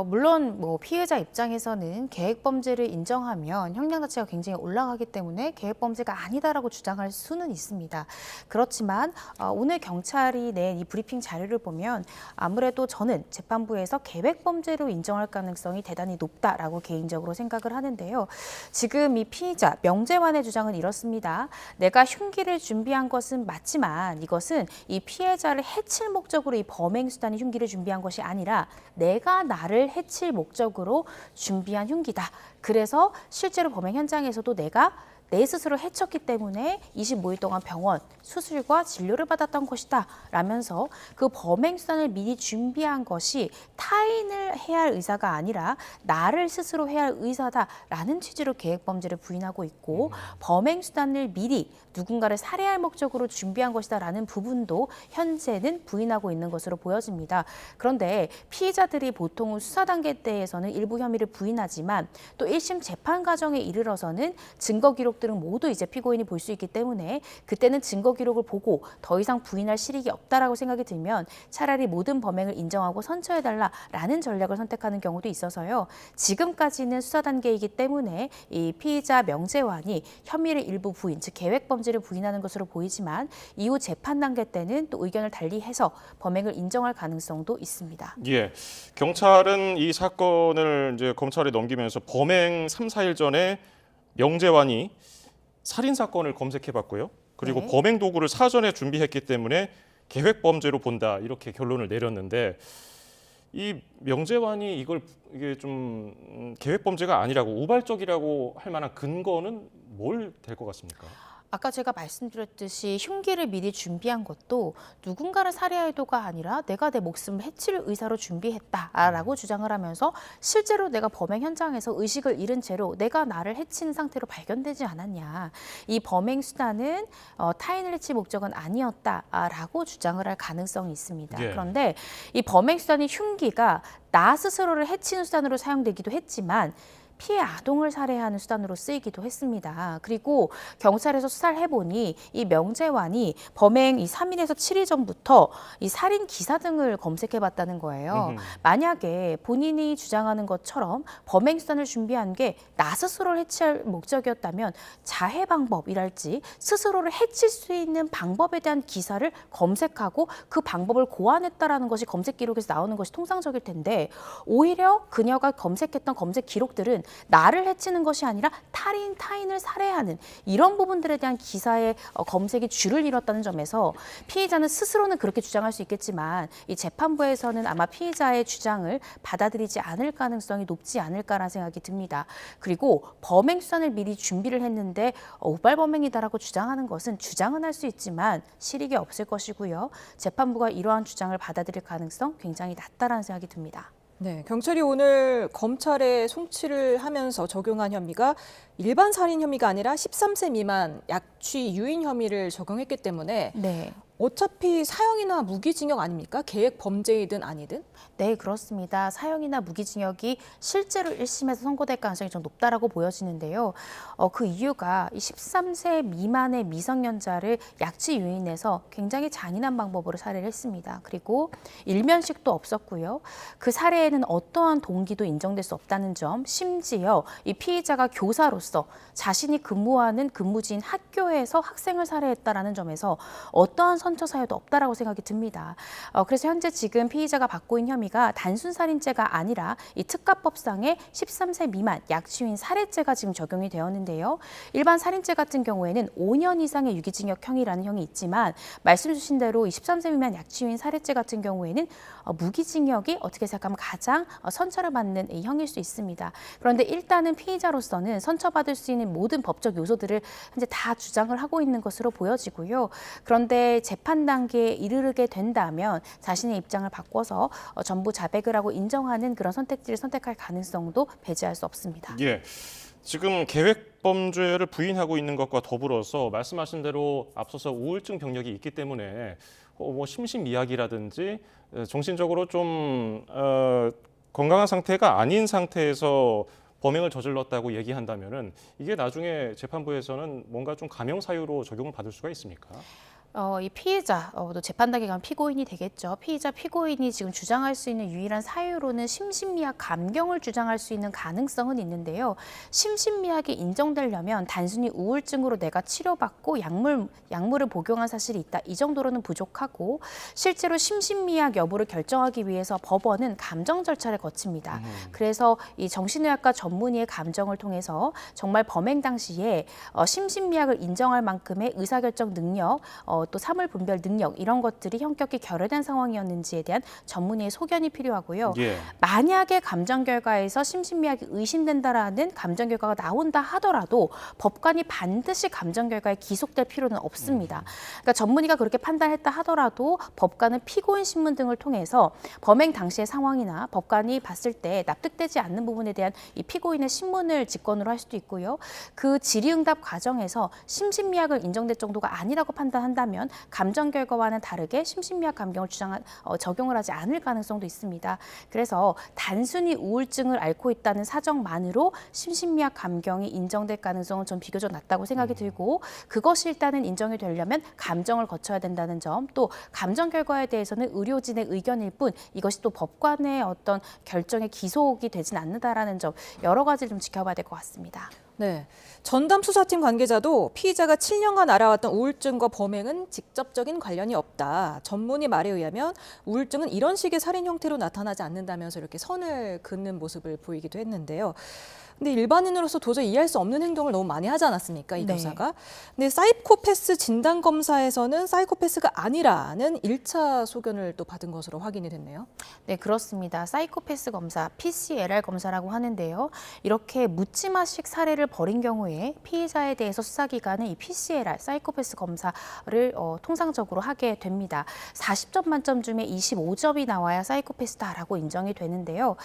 물론 피해자 입장에서는 계획 범죄를 인정하면 형량 자체가 굉장히 올라가기 때문에 계획 범죄가 아니다라고 주장할 수는 있습니다. 그렇지만 오늘 경찰이 낸 이 브리핑 자료를 보면 아무래도 저는 재판부에서 계획 범죄로 인정할 가능성이 대단히 높다라고 개인적으로 생각을 하는데요. 지금 이 피의자 명재환의 주장은 이렇습니다. 내가 흉기를 준비한 것은 맞지만 이것은 이 피해자를 해칠 목적으로 이 범행 수단이 흉기를 준비한 것이 아니라 내가 나를 해칠 목적으로 준비한 흉기다. 그래서 실제로 범행 현장에서도 내가 내 스스로 해쳤기 때문에 25일 동안 병원 수술과 진료를 받았던 것이다 라면서 그 범행 수단을 미리 준비한 것이 타인을 해야 할 의사가 아니라 나를 스스로 해야 할 의사다라는 취지로 계획범죄를 부인하고 있고 범행 수단을 미리 누군가를 살해할 목적으로 준비한 것이다라는 부분도 현재는 부인하고 있는 것으로 보여집니다. 그런데 피의자들이 보통 수사 단계 때에서는 일부 혐의를 부인하지만 또 1심 재판 과정에 이르러서는 증거 기록들은 모두 이제 피고인이 볼 수 있기 때문에 그때는 증거 기록을 보고 더 이상 부인할 실익이 없다라고 생각이 들면 차라리 모든 범행을 인정하고 선처해달라라는 전략을 선택하는 경우도 있어서요. 지금까지는 수사 단계이기 때문에 이 피의자 명재환이 혐의를 일부 부인, 즉 계획범죄를 부인하는 것으로 보이지만 이후 재판 단계 때는 또 의견을 달리해서 범행을 인정할 가능성도 있습니다. 예, 경찰은 이 사건을 이제 검찰에 넘기면서 범행 3, 4일 전에 명재환이 살인 사건을 검색해봤고요. 그리고 네. 범행 도구를 사전에 준비했기 때문에 계획 범죄로 본다 이렇게 결론을 내렸는데 이 명재환이 이게 좀 계획 범죄가 아니라고 우발적이라고 할 만한 근거는 뭘 될 것 같습니까? 아까 제가 말씀드렸듯이 흉기를 미리 준비한 것도 누군가를 살해할 의도가 아니라 내가 내 목숨을 해칠 의사로 준비했다라고 주장을 하면서 실제로 내가 범행 현장에서 의식을 잃은 채로 내가 나를 해치는 상태로 발견되지 않았냐. 이 범행 수단은 타인을 해칠 목적은 아니었다라고 주장을 할 가능성이 있습니다. 예. 그런데 이 범행 수단이 흉기가 나 스스로를 해치는 수단으로 사용되기도 했지만 피해 아동을 살해하는 수단으로 쓰이기도 했습니다. 그리고 경찰에서 수사를 해보니 이 명재환이 범행 이 3일에서 7일 전부터 이 살인 기사 등을 검색해봤다는 거예요. 만약에 본인이 주장하는 것처럼 범행 수단을 준비한 게 나 스스로를 해치할 목적이었다면 자해 방법이랄지 스스로를 해칠 수 있는 방법에 대한 기사를 검색하고 그 방법을 고안했다라는 것이 검색 기록에서 나오는 것이 통상적일 텐데 오히려 그녀가 검색했던 검색 기록들은 나를 해치는 것이 아니라 타인을 살해하는 이런 부분들에 대한 기사의 검색이 줄을 잃었다는 점에서 피의자는 스스로는 그렇게 주장할 수 있겠지만 이 재판부에서는 아마 피의자의 주장을 받아들이지 않을 가능성이 높지 않을까라는 생각이 듭니다. 그리고 범행 수단을 미리 준비를 했는데 우발범행이다라고 주장하는 것은 주장은 할 수 있지만 실익이 없을 것이고요. 재판부가 이러한 주장을 받아들일 가능성 굉장히 낮다라는 생각이 듭니다. 네, 경찰이 오늘 검찰에 송치를 하면서 적용한 혐의가 일반 살인 혐의가 아니라 13세 미만 약취 유인 혐의를 적용했기 때문에 네. 어차피 사형이나 무기징역 아닙니까? 계획 범죄이든 아니든? 네, 그렇습니다. 사형이나 무기징역이 실제로 1심에서 선고될 가능성이 좀 높다라고 보여지는데요. 그 이유가 이 13세 미만의 미성년자를 약취 유인해서 굉장히 잔인한 방법으로 살해를 했습니다. 그리고 일면식도 없었고요. 그 살해에는 어떠한 동기도 인정될 수 없다는 점, 심지어 이 피의자가 교사로서 자신이 근무하는 근무지인 학교에서 학생을 살해했다라는 점에서 어떠한 선처 사유도 없다라고 생각이 듭니다. 그래서 현재 지금 피의자가 받고 있는 혐의가 단순 살인죄가 아니라 이 특가법상의 13세 미만 약취유인 살해죄가 지금 적용이 되었는데요. 일반 살인죄 같은 경우에는 5년 이상의 유기징역형이라는 형이 있지만 말씀 주신 대로 이 13세 미만 약취유인 살해죄 같은 경우에는 무기징역이 어떻게 생각하면 가장 선처를 받는 이 형일 수 있습니다. 그런데 일단은 피의자로서는 선처받을 수 있는 모든 법적 요소들을 현재 다 주장을 하고 있는 것으로 보여지고요. 그런데 재판 단계에 이르게 된다면 자신의 입장을 바꿔서 전부 자백을 하고 인정하는 그런 선택지를 선택할 가능성도 배제할 수 없습니다. 예, 지금 계획 범죄를 부인하고 있는 것과 더불어서 말씀하신 대로 앞서서 우울증 병력이 있기 때문에 뭐 심신미약이라든지 정신적으로 좀 건강한 상태가 아닌 상태에서 범행을 저질렀다고 얘기한다면은 이게 나중에 재판부에서는 뭔가 좀 감형 사유로 적용을 받을 수가 있습니까? 이 피해자, 또 재판 단계 가면 피고인이 되겠죠. 피고인이 지금 주장할 수 있는 유일한 사유로는 심신미약 감경을 주장할 수 있는 가능성은 있는데요. 심신미약이 인정되려면 단순히 우울증으로 내가 치료받고 약물을 복용한 사실이 있다. 이 정도로는 부족하고 실제로 심신미약 여부를 결정하기 위해서 법원은 감정 절차를 거칩니다. 그래서 이 정신의학과 전문의의 감정을 통해서 정말 범행 당시에 심신미약을 인정할 만큼의 의사결정 능력, 또 사물 분별 능력 이런 것들이 현격히 결여된 상황이었는지에 대한 전문의의 소견이 필요하고요. 예. 만약에 감정 결과에서 심신미약이 의심된다라는 감정 결과가 나온다 하더라도 법관이 반드시 감정 결과에 기속될 필요는 없습니다. 그러니까 전문의가 그렇게 판단했다 하더라도 법관은 피고인 신문 등을 통해서 범행 당시의 상황이나 법관이 봤을 때 납득되지 않는 부분에 대한 이 피고인의 신문을 직권으로 할 수도 있고요. 그 질의응답 과정에서 심신미약을 인정될 정도가 아니라고 판단한다면 감정 결과와는 다르게 심신미약 감경을 적용을 하지 않을 가능성도 있습니다. 그래서 단순히 우울증을 앓고 있다는 사정만으로 심신미약 감경이 인정될 가능성은 좀 비교적 낮다고 생각이 들고 그것이 일단은 인정이 되려면 감정을 거쳐야 된다는 점, 또 감정 결과에 대해서는 의료진의 의견일 뿐 이것이 또 법관의 어떤 결정에 기속이 되진 않는다라는 점 여러 가지를 좀 지켜봐야 될 것 같습니다. 네, 전담 수사팀 관계자도 피의자가 7년간 알아왔던 우울증과 범행은 직접적인 관련이 없다. 전문의 말에 의하면 우울증은 이런 식의 살인 형태로 나타나지 않는다면서 이렇게 선을 긋는 모습을 보이기도 했는데요. 근데 일반인으로서 도저히 이해할 수 없는 행동을 너무 많이 하지 않았습니까, 이 네. 교사가? 근데 사이코패스 진단검사에서는 사이코패스가 아니라는 1차 소견을 또 받은 것으로 확인이 됐네요. 네, 그렇습니다. 사이코패스 검사, PCLR 검사라고 하는데요. 이렇게 묻지마식 살해를 벌인 경우에 피의자에 대해서 수사기관은 이 PCLR, 사이코패스 검사를 통상적으로 하게 됩니다. 40점 만점 중에 25점이 나와야 사이코패스다라고 인정이 되는데요.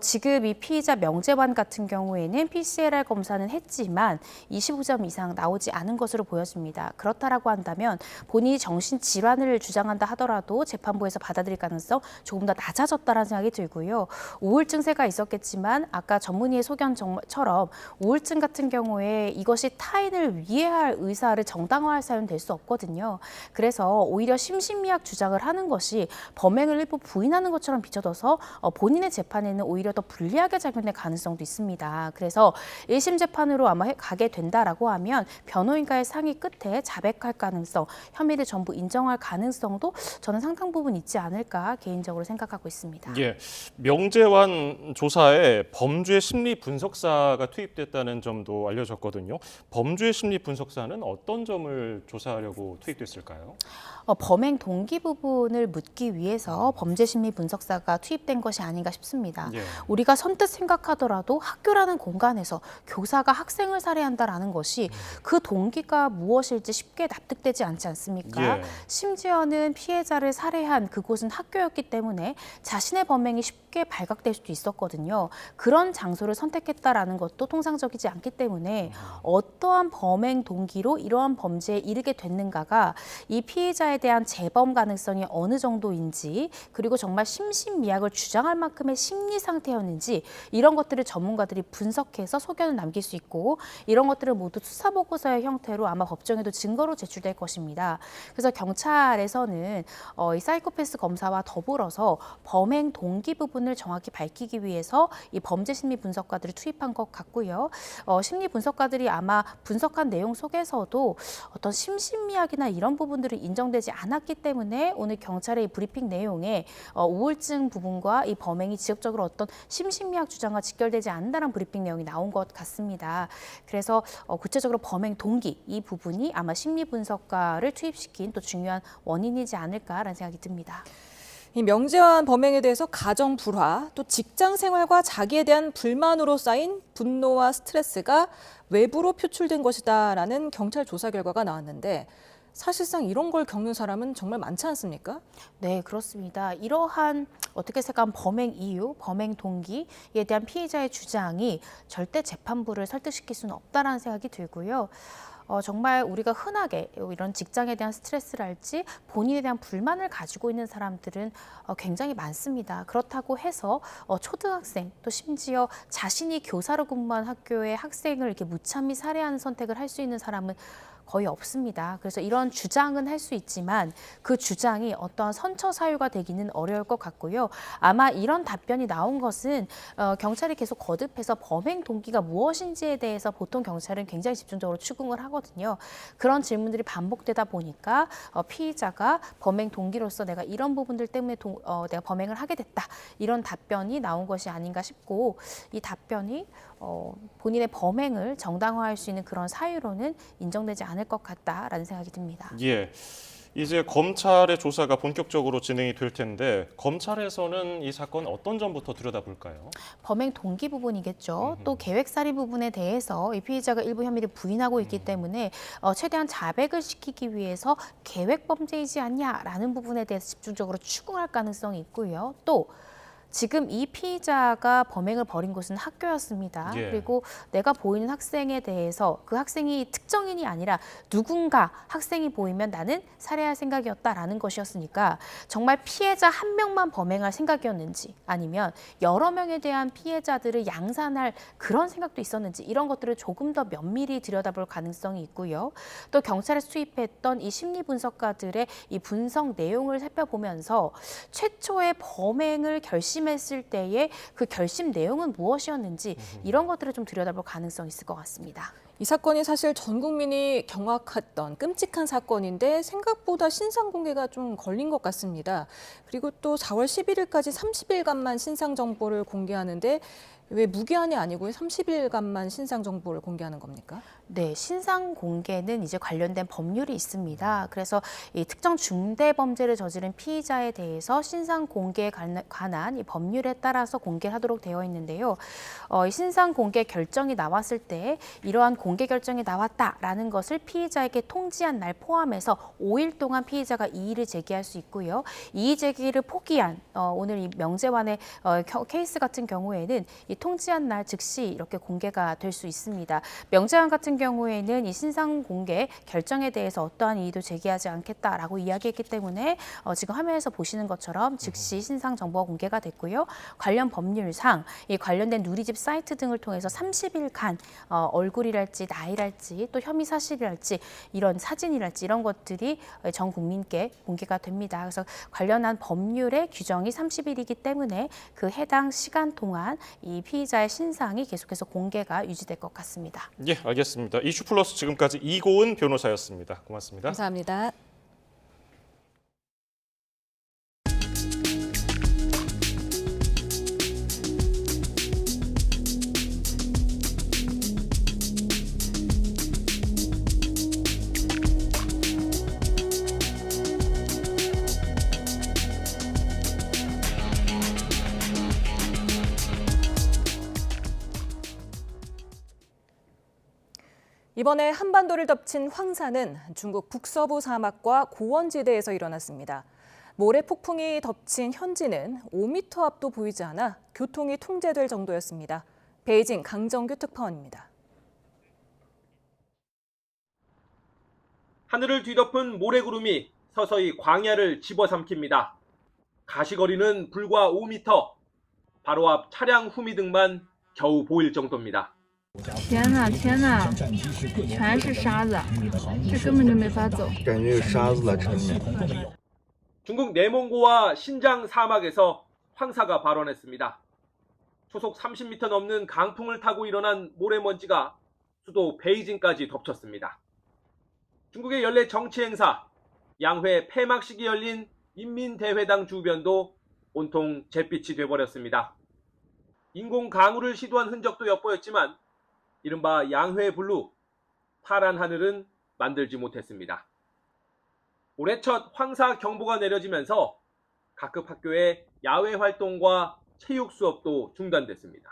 지금 이 피의자 명재환 같은 경우에는 PCLR 검사는 했지만 25점 이상 나오지 않은 것으로 보여집니다. 그렇다라고 한다면 본인이 정신질환을 주장한다 하더라도 재판부에서 받아들일 가능성 조금 더 낮아졌다는 생각이 들고요. 우울증세가 있었겠지만 아까 전문의의 소견처럼 우울증 같은 경우에 이것이 타인을 위해할 의사를 정당화할 사유는 될 수 없거든요. 그래서 오히려 심신미약 주장을 하는 것이 범행을 일부 부인하는 것처럼 비춰져서 본인의 재판에는 오히려 더 불리하게 작용될 가능성도 있습니다. 그래서 1심 재판으로 아마 가게 된다라고 하면 변호인과의 상의 끝에 자백할 가능성, 혐의를 전부 인정할 가능성도 저는 상당 부분 있지 않을까 개인적으로 생각하고 있습니다. 예, 명재환 조사에 범죄 심리 분석사가 투입됐다는 점도 알려졌거든요. 범죄 심리 분석사는 어떤 점을 조사하려고 투입됐을까요? 범행 동기 부분을 묻기 위해서 범죄 심리 분석사가 투입된 것이 아닌가 싶습니다. 예. 우리가 선뜻 생각하더라도 학교라는 공간에서 교사가 학생을 살해한다라는 것이 그 동기가 무엇일지 쉽게 납득되지 않지 않습니까? 예. 심지어는 피해자를 살해한 그곳은 학교였기 때문에 자신의 범행이 쉽게 발각될 수도 있었거든요. 그런 장소를 선택했다라는 것도 통상적이지 않기 때문에 어떠한 범행 동기로 이러한 범죄에 이르게 됐는가가 이 피해자에 대한 재범 가능성이 어느 정도인지, 그리고 정말 심신미약을 주장할 만큼의 심리 상태였는지, 이런 것들을 전문가들이 분석해서 소견을 남길 수 있고, 이런 것들을 모두 수사보고서의 형태로 아마 법정에도 증거로 제출될 것입니다. 그래서 경찰에서는 이 사이코패스 검사와 더불어서 범행 동기 부분을 정확히 밝히기 위해서 이 범죄 심리 분석가들을 투입한 것 같고요. 심리 분석가들이 아마 분석한 내용 속에서도 어떤 심신미약이나 이런 부분들이 인정되지 않았기 때문에 오늘 경찰의 이 브리핑 내용에 우울증 부분과 이 범행이 지역적으로 어떤 심신미약 주장과 직결되지 않는다는 브리핑 내용이 나온 것 같습니다. 그래서 구체적으로 범행 동기 이 부분이 아마 심리 분석가를 투입시킨 또 중요한 원인이지 않을까라는 생각이 듭니다. 이 명재환 범행에 대해서 가정 불화, 또 직장 생활과 자기에 대한 불만으로 쌓인 분노와 스트레스가 외부로 표출된 것이다라는 경찰 조사 결과가 나왔는데, 사실상 이런 걸 겪는 사람은 정말 많지 않습니까? 네, 그렇습니다. 이러한 어떻게 생각하면 범행 이유, 범행 동기에 대한 피해자의 주장이 절대 재판부를 설득시킬 수는 없다라는 생각이 들고요. 정말 우리가 흔하게 이런 직장에 대한 스트레스랄지 본인에 대한 불만을 가지고 있는 사람들은 굉장히 많습니다. 그렇다고 해서 초등학생 또 심지어 자신이 교사로 근무한 학교의 학생을 이렇게 무참히 살해하는 선택을 할 수 있는 사람은 거의 없습니다. 그래서 이런 주장은 할 수 있지만 그 주장이 어떠한 선처 사유가 되기는 어려울 것 같고요. 아마 이런 답변이 나온 것은 경찰이 계속 거듭해서 범행 동기가 무엇인지에 대해서 보통 경찰은 굉장히 집중적으로 추궁을 하거든요. 하거든요. 그런 질문들이 반복되다 보니까 피의자가 범행 동기로서 내가 이런 부분들 때문에 내가 범행을 하게 됐다. 이런 답변이 나온 것이 아닌가 싶고 이 답변이 본인의 범행을 정당화할 수 있는 그런 사유로는 인정되지 않을 것 같다라는 생각이 듭니다. 예. 이제 검찰의 조사가 본격적으로 진행이 될 텐데 검찰에서는 이 사건 어떤 점부터 들여다볼까요? 범행 동기 부분이겠죠. 또 계획살인 부분에 대해서 이 피의자가 일부 혐의를 부인하고 있기 때문에 최대한 자백을 시키기 위해서 계획 범죄이지 않냐라는 부분에 대해서 집중적으로 추궁할 가능성이 있고요. 또 지금 이 피의자가 범행을 벌인 곳은 학교였습니다. 예. 그리고 내가 보이는 학생에 대해서 그 학생이 특정인이 아니라 누군가 학생이 보이면 나는 살해할 생각이었다라는 것이었으니까 정말 피해자 한 명만 범행할 생각이었는지 아니면 여러 명에 대한 피해자들을 양산할 그런 생각도 있었는지 이런 것들을 조금 더 면밀히 들여다볼 가능성이 있고요. 또 경찰에 수입했던 이 심리 분석가들의 이 분석 내용을 살펴보면서 최초의 범행을 결심했을 때의 그 결심 내용은 무엇이었는지 이런 것들을 좀 들여다볼 가능성이 있을 것 같습니다. 이 사건이 사실 전 국민이 경악했던 끔찍한 사건인데 생각보다 신상 공개가 좀 걸린 것 같습니다. 그리고 또 4월 11일까지 30일간만 신상 정보를 공개하는데 왜 무기한이 아니고 30일간만 신상 정보를 공개하는 겁니까? 네, 신상 공개는 이제 관련된 법률이 있습니다. 그래서 이 특정 중대 범죄를 저지른 피의자에 대해서 신상 공개에 관한 이 법률에 따라서 공개하도록 되어 있는데요. 이 신상 공개 결정이 나왔을 때 이러한 공개 결정이 나왔다라는 것을 피의자에게 통지한 날 포함해서 5일 동안 피의자가 이의를 제기할 수 있고요. 이의 제기를 포기한 오늘 이 명재환의 케이스 같은 경우에는 이 통지한 날 즉시 이렇게 공개가 될 수 있습니다. 명재환 같은 경우에는 이 신상 공개 결정에 대해서 어떠한 이의도 제기하지 않겠다라고 이야기했기 때문에 지금 화면에서 보시는 것처럼 즉시 신상 정보가 공개가 됐고요. 관련 법률상 이 관련된 누리집 사이트 등을 통해서 30일간 얼굴이랄지 나이랄지 또 혐의 사실이랄지 이런 사진이랄지 이런 것들이 전 국민께 공개가 됩니다. 그래서 관련한 법률의 규정이 30일이기 때문에 그 해당 시간 동안 이 피의자의 신상이 계속해서 공개가 유지될 것 같습니다. 예, 알겠습니다. 이슈플러스 지금까지 이고은 변호사였습니다. 고맙습니다. 감사합니다. 이번에 한반도를 덮친 황사는 중국 북서부 사막과 고원지대에서 일어났습니다. 모래 폭풍이 덮친 현지는 5m 앞도 보이지 않아 교통이 통제될 정도였습니다. 베이징 강정규 특파원입니다. 하늘을 뒤덮은 모래구름이 서서히 광야를 집어삼킵니다. 가시거리는 불과 5m, 바로 앞 차량 후미등만 겨우 보일 정도입니다. 天呐天呐，全是沙子，这根本就没法走。感觉有沙子在前面。 중국 내몽고와 신장 사막에서 황사가 발원했습니다. 초속 30m 넘는 강풍을 타고 일어난 모래먼지가 수도 베이징까지 덮쳤습니다. 중국의 연례 정치 행사, 양회 폐막식이 열린 인민대회당 주변도 온통 잿빛이 돼버렸습니다. 인공 강우를 시도한 흔적도 엿보였지만 이른바 양회 블루, 파란 하늘은 만들지 못했습니다. 올해 첫 황사 경보가 내려지면서 각급 학교의 야외 활동과 체육 수업도 중단됐습니다.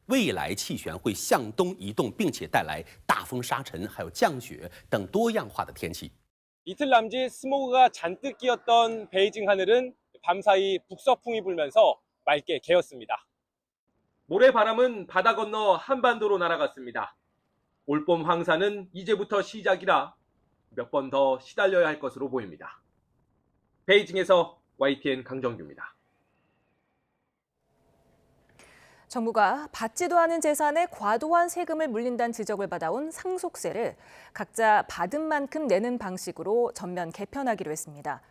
未来气旋会向东移动，并且带来大风、沙尘，还有降雪等多样化的天气。 이틀 남짓 스모그가 잔뜩 끼었던 베이징 하늘은 밤사이 북서풍이 불면서 맑게 개었습니다. 모래바람은 바다 건너 한반도로 날아갔습니다. 올봄 황사는 이제부터 시작이라 몇 번 더 시달려야 할 것으로 보입니다. 베이징에서 YTN 강정규입니다. 정부가 받지도 않은 재산에 과도한 세금을 물린다는 지적을 받아온 상속세를 각자 받은 만큼 내는 방식으로 전면 개편하기로 했습니다.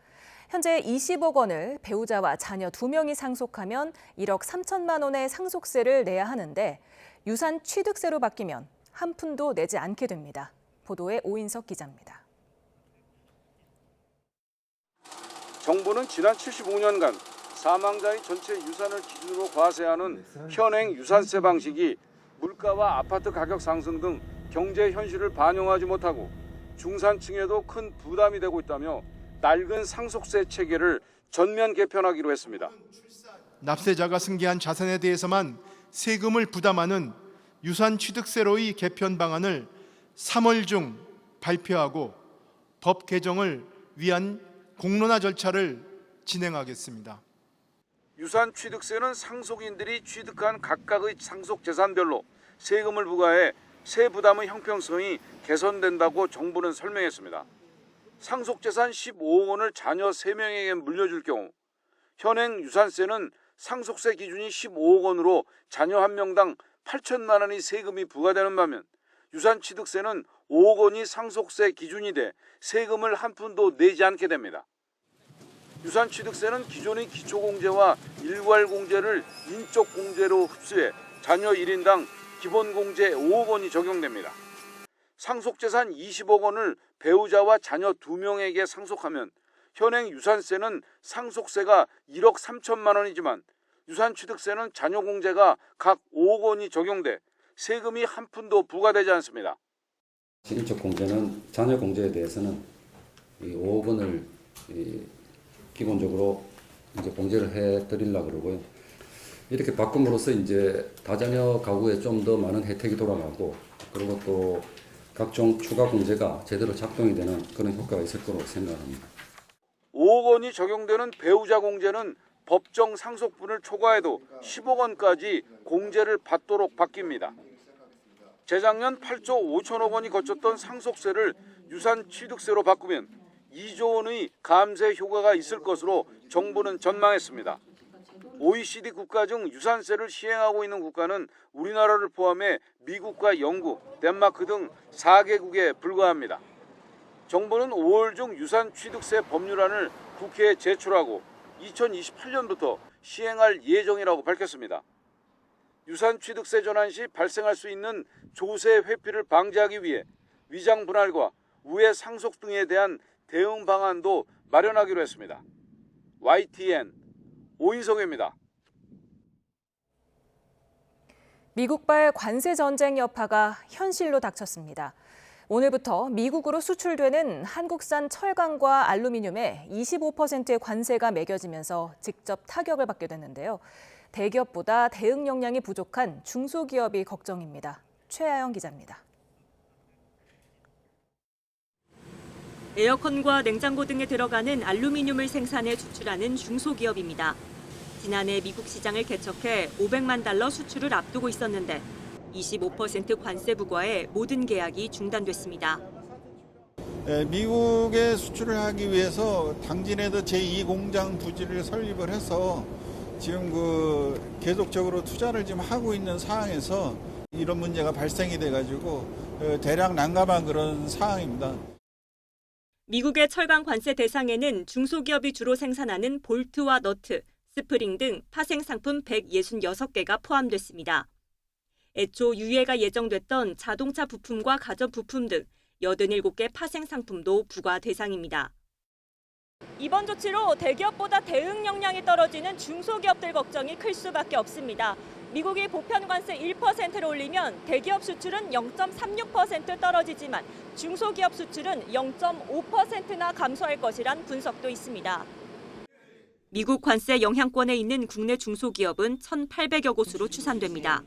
현재 20억 원을 배우자와 자녀 2명이 상속하면 1억 3천만 원의 상속세를 내야 하는데 유산 취득세로 바뀌면 한 푼도 내지 않게 됩니다. 보도에 오인석 기자입니다. 정부는 지난 75년간 사망자의 전체 유산을 기준으로 과세하는 현행 유산세 방식이 물가와 아파트 가격 상승 등 경제 현실을 반영하지 못하고 중산층에도 큰 부담이 되고 있다며 낡은 상속세 체계를 전면 개편하기로 했습니다. 납세자가 승계한 자산에 대해서만 세금을 부담하는 유산취득세로의 개편 방안을 3월 중 발표하고 법 개정을 위한 공론화 절차를 진행하겠습니다. 유산취득세는 상속인들이 취득한 각각의 상속 재산별로 세금을 부과해 세 부담의 형평성이 개선된다고 정부는 설명했습니다. 상속재산 15억 원을 자녀 3명에게 물려줄 경우 현행 유산세는 상속세 기준이 15억 원으로 자녀 1명당 8천만 원의 세금이 부과되는 반면 유산취득세는 5억 원이 상속세 기준이 돼 세금을 한 푼도 내지 않게 됩니다. 유산취득세는 기존의 기초공제와 일괄공제를 인적공제로 흡수해 자녀 1인당 기본공제 5억 원이 적용됩니다. 상속재산 20억 원을 배우자와 자녀 2명에게 상속하면 현행 유산세는 상속세가 1억 3천만 원이지만 유산취득세는 자녀공제가 각 5억 원이 적용돼 세금이 한 푼도 부과되지 않습니다. 인적 공제는 자녀 공제에 대해서는 5억 원을 기본적으로 이제 공제를 해드리려고 그러고요. 이렇게 바꿈으로써 이제 다자녀 가구에 좀 더 많은 혜택이 돌아가고 그리고 또 각종 추가 공제가 제대로 작동이 되는 그런 효과가 있을 거라고 생각합니다. 5억 원이 적용되는 배우자 공제는 법정 상속분을 초과해도 10억 원까지 공제를 받도록 바뀝니다. 재작년 8조 5천억 원이 거쳤던 상속세를 유산취득세로 바꾸면 2조 원의 감세 효과가 있을 것으로 정부는 전망했습니다. OECD 국가 중 유산세를 시행하고 있는 국가는 우리나라를 포함해 미국과 영국, 덴마크 등 4개국에 불과합니다. 정부는 5월 중 유산취득세 법률안을 국회에 제출하고 2028년부터 시행할 예정이라고 밝혔습니다. 유산취득세 전환 시 발생할 수 있는 조세 회피를 방지하기 위해 위장 분할과 우회 상속 등에 대한 대응 방안도 마련하기로 했습니다. YTN 오인성입니다. 미국발 관세 전쟁 여파가 현실로 닥쳤습니다. 오늘부터 미국으로 수출되는 한국산 철강과 알루미늄에 25%의 관세가 매겨지면서 직접 타격을 받게 됐는데요. 대기업보다 대응 역량이 부족한 중소기업이 걱정입니다. 최아영 기자입니다. 에어컨과 냉장고 등에 들어가는 알루미늄을 생산해 수출하는 중소기업입니다. 지난해 미국 시장을 개척해 $500만 달러 수출을 앞두고 있었는데 25% 관세 부과에 모든 계약이 중단됐습니다. 미국에 수출을 하기 위해서 당진에도 제2공장 부지를 설립을 해서 지금 계속적으로 투자를 지금 하고 있는 상황에서 이런 문제가 발생이 돼가지고 대략 난감한 그런 상황입니다. 미국의 철강 관세 대상에는 중소기업이 주로 생산하는 볼트와 너트, 스프링 등 파생 상품 166개가 포함됐습니다. 애초 유예가 예정됐던 자동차 부품과 가전 부품 등 87개 파생 상품도 부과 대상입니다. 이번 조치로 대기업보다 대응 역량이 떨어지는 중소기업들 걱정이 클 수밖에 없습니다. 미국이 보편 관세 1%를 올리면 대기업 수출은 0.36% 떨어지지만 중소기업 수출은 0.5%나 감소할 것이란 분석도 있습니다. 미국 관세 영향권에 있는 국내 중소기업은 1,800여 곳으로 추산됩니다.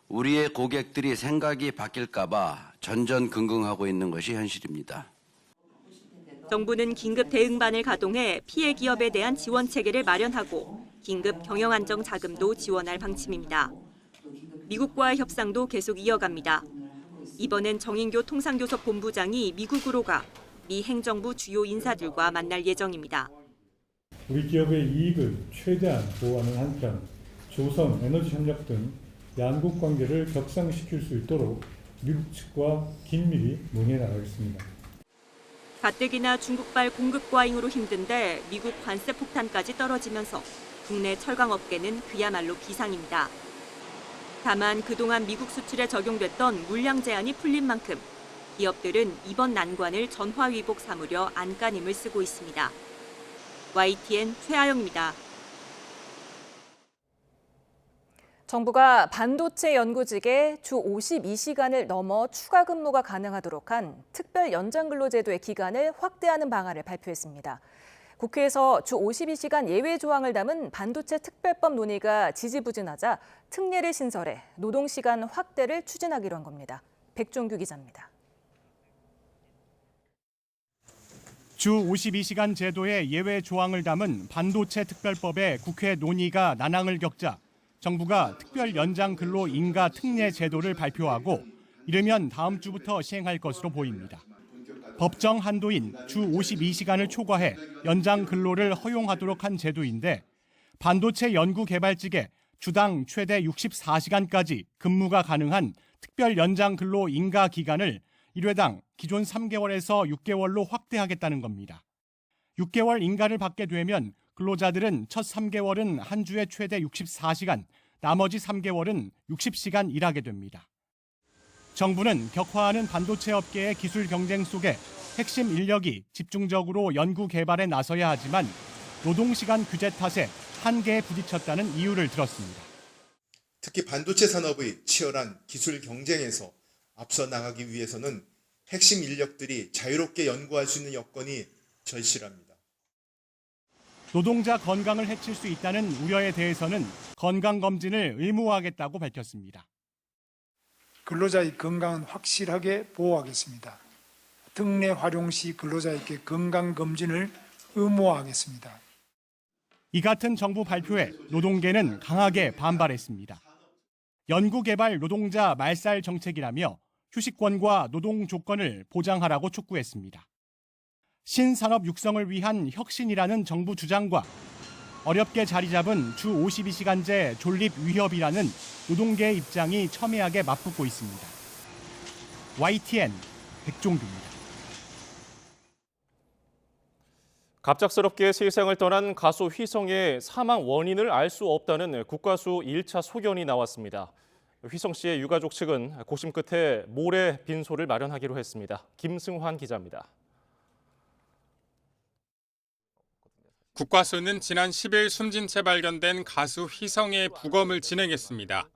우리의 고객들이 생각이 바뀔까 봐 전전긍긍하고 있는 것이 현실입니다. 정부는 긴급 대응반을 가동해 피해 기업에 대한 지원 체계를 마련하고 긴급 경영안정 자금도 지원할 방침입니다. 미국과의 협상도 계속 이어갑니다. 이번엔 정인교 통상교섭 본부장이 미국으로 가 미 행정부 주요 인사들과 만날 예정입니다. 우리 기업의 이익을 최대한 보호하는 한편 조선, 에너지협력 등 양국 관계를 격상시킬 수 있도록 미국 측과 긴밀히 논의해 나가겠습니다. 가뜩이나 중국발 공급 과잉으로 힘든데 미국 관세 폭탄까지 떨어지면서 국내 철강업계는 그야말로 비상입니다. 다만 그동안 미국 수출에 적용됐던 물량 제한이 풀린 만큼 기업들은 이번 난관을 전화위복 삼으려 안간힘을 쓰고 있습니다. YTN 최아영입니다. 정부가 반도체 연구직에 주 52시간을 넘어 추가 근무가 가능하도록 한 특별 연장근로제도의 기간을 확대하는 방안을 발표했습니다. 국회에서 주 52시간 예외 조항을 담은 반도체 특별법 논의가 지지부진하자 특례를 신설해 노동시간 확대를 추진하기로 한 겁니다. 백종규 기자입니다. 주 52시간 제도의 예외 조항을 담은 반도체 특별법의 국회 논의가 난항을 겪자 정부가 특별 연장 근로 인가 특례 제도를 발표하고 이르면 다음 주부터 시행할 것으로 보입니다. 법정 한도인 주 52시간을 초과해 연장 근로를 허용하도록 한 제도인데 반도체 연구 개발직에 주당 최대 64시간까지 근무가 가능한 특별 연장 근로 인가 기간을 1회당 기존 3개월에서 6개월로 확대하겠다는 겁니다. 6개월 인가를 받게 되면 근로자들은 첫 3개월은 한 주에 최대 64시간, 나머지 3개월은 60시간 일하게 됩니다. 정부는 격화하는 반도체 업계의 기술 경쟁 속에 핵심 인력이 집중적으로 연구 개발에 나서야 하지만 노동시간 규제 탓에 한계에 부딪혔다는 이유를 들었습니다. 특히 반도체 산업의 치열한 기술 경쟁에서 앞서 나가기 위해서는 핵심 인력들이 자유롭게 연구할 수 있는 여건이 절실합니다. 노동자 건강을 해칠 수 있다는 우려에 대해서는 건강검진을 의무화하겠다고 밝혔습니다. 근로자의 건강은 확실하게 보호하겠습니다. 특례 활용 시 근로자에게 건강검진을 의무화하겠습니다. 이 같은 정부 발표에 노동계는 강하게 반발했습니다. 연구개발 노동자 말살 정책이라며 휴식권과 노동 조건을 보장하라고 촉구했습니다. 신산업 육성을 위한 혁신이라는 정부 주장과 어렵게 자리 잡은 주 52시간제 존립 위협이라는 노동계의 입장이 첨예하게 맞붙고 있습니다. YTN 백종규입니다. 갑작스럽게 세상을 떠난 가수 휘성의 사망 원인을 알 수 없다는 국가수 1차 소견이 나왔습니다. 휘성 씨의 유가족 측은 고심 끝에 모레 빈소를 마련하기로 했습니다. 김승환 기자입니다. 국과수는 지난 10일 숨진 채 발견된 가수 휘성의 부검을 진행했습니다.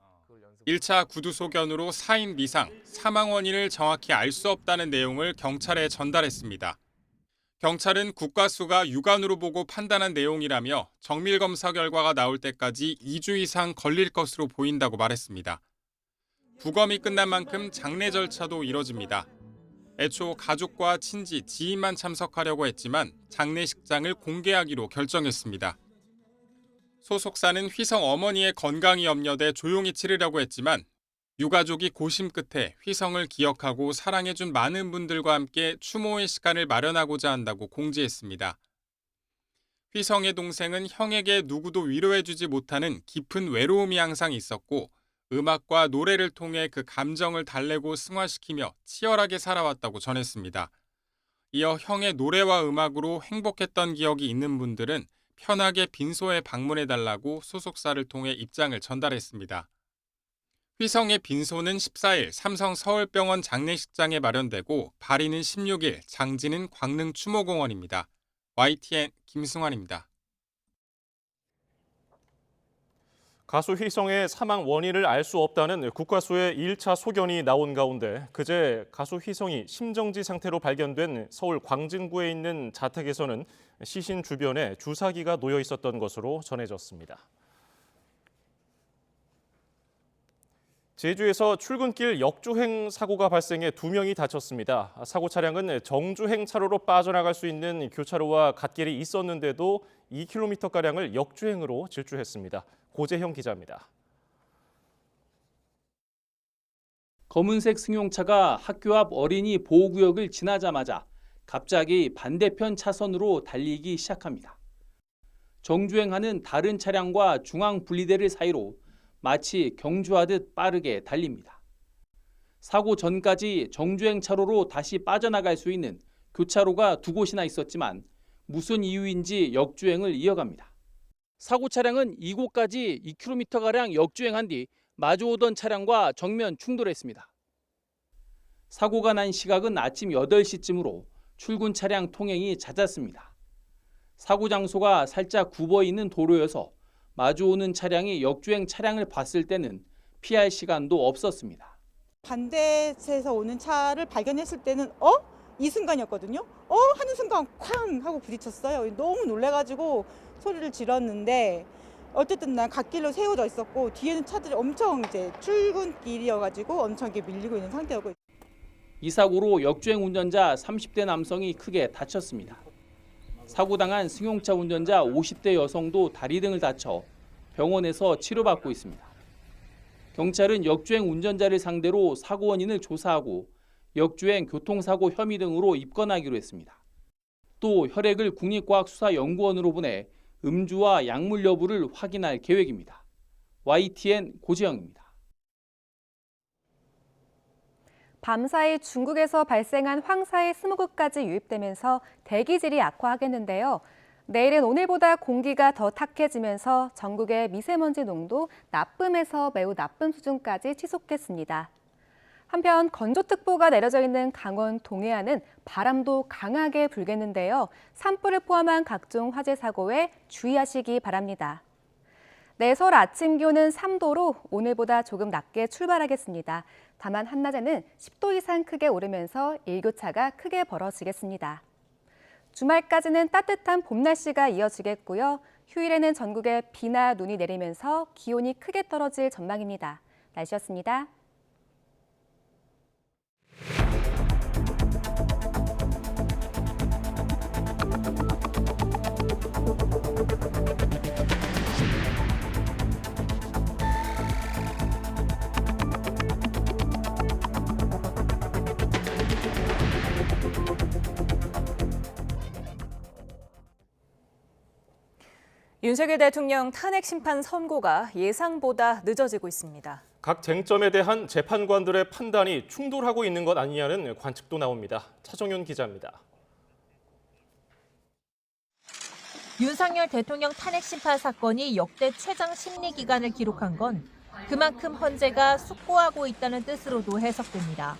1차 구두 소견으로 사인 미상, 사망 원인을 정확히 알 수 없다는 내용을 경찰에 전달했습니다. 경찰은 국과수가 유관으로 보고 판단한 내용이라며 정밀 검사 결과가 나올 때까지 2주 이상 걸릴 것으로 보인다고 말했습니다. 부검이 끝난 만큼 장례 절차도 이뤄집니다. 애초 가족과 친지, 지인만 참석하려고 했지만 장례식장을 공개하기로 결정했습니다. 소속사는 휘성 어머니의 건강이 염려돼 조용히 치르려고 했지만 유가족이 고심 끝에 휘성을 기억하고 사랑해준 많은 분들과 함께 추모의 시간을 마련하고자 한다고 공지했습니다. 휘성의 동생은 형에게 누구도 위로해주지 못하는 깊은 외로움이 항상 있었고 음악과 노래를 통해 그 감정을 달래고 승화시키며 치열하게 살아왔다고 전했습니다. 이어 형의 노래와 음악으로 행복했던 기억이 있는 분들은 편하게 빈소에 방문해달라고 소속사를 통해 입장을 전달했습니다. 휘성의 빈소는 14일 삼성 서울병원 장례식장에 마련되고 발인은 16일, 장지는 광릉 추모공원입니다. YTN 김승환입니다. 가수 휘성의 사망 원인을 알 수 없다는 국과수의 1차 소견이 나온 가운데 그제 가수 휘성이 심정지 상태로 발견된 서울 광진구에 있는 자택에서는 시신 주변에 주사기가 놓여 있었던 것으로 전해졌습니다. 제주에서 출근길 역주행 사고가 발생해 2명이 다쳤습니다. 사고 차량은 정주행 차로로 빠져나갈 수 있는 교차로와 갓길이 있었는데도 2km가량을 역주행으로 질주했습니다. 고재형 기자입니다. 검은색 승용차가 학교 앞 어린이 보호구역을 지나자마자 갑자기 반대편 차선으로 달리기 시작합니다. 정주행하는 다른 차량과 중앙 분리대를 사이로 마치 경주하듯 빠르게 달립니다. 사고 전까지 정주행 차로로 다시 빠져나갈 수 있는 교차로가 2곳이나 있었지만 무슨 이유인지 역주행을 이어갑니다. 사고 차량은 이곳까지 2km가량 역주행한 뒤 마주오던 차량과 정면 충돌했습니다. 사고가 난 시각은 아침 8시쯤으로 출근 차량 통행이 잦았습니다. 사고 장소가 살짝 굽어 있는 도로여서 마주오는 차량이 역주행 차량을 봤을 때는 피할 시간도 없었습니다. 반대에서 오는 차를 발견했을 때는 이 순간이었거든요. 하는 순간 쾅 하고 부딪혔어요. 너무 놀래가지고 소리를 질렀는데 어쨌든 난 갓길로 세워져 있었고 뒤에는 차들이 엄청 이제 출근길이어가지고 엄청 이렇게 밀리고 있는 상태였고. 이 사고로 역주행 운전자 30대 남성이 크게 다쳤습니다. 사고 당한 승용차 운전자 50대 여성도 다리 등을 다쳐 병원에서 치료받고 있습니다. 경찰은 역주행 운전자를 상대로 사고 원인을 조사하고 역주행 교통사고 혐의 등으로 입건하기로 했습니다. 또 혈액을 국립과학수사연구원으로 보내 음주와 약물 여부를 확인할 계획입니다. YTN 고지영입니다. 밤사이 중국에서 발생한 황사의 스모그까지 유입되면서 대기질이 악화하겠는데요. 내일은 오늘보다 공기가 더 탁해지면서 전국의 미세먼지 농도 나쁨에서 매우 나쁨 수준까지 치솟겠습니다. 한편 건조특보가 내려져 있는 강원 동해안은 바람도 강하게 불겠는데요. 산불을 포함한 각종 화재 사고에 주의하시기 바랍니다. 서울 아침 기온은 3도로 오늘보다 조금 낮게 출발하겠습니다. 다만 한낮에는 10도 이상 크게 오르면서 일교차가 크게 벌어지겠습니다. 주말까지는 따뜻한 봄 날씨가 이어지겠고요. 휴일에는 전국에 비나 눈이 내리면서 기온이 크게 떨어질 전망입니다. 날씨였습니다. 윤석열 대통령 탄핵 심판 선고가 예상보다 늦어지고 있습니다. 각 쟁점에 대한 재판관들의 판단이 충돌하고 있는 것 아니냐는 관측도 나옵니다. 차정윤 기자입니다. 윤석열 대통령 탄핵 심판 사건이 역대 최장 심리 기간을 기록한 건 그만큼 헌재가 숙고하고 있다는 뜻으로도 해석됩니다.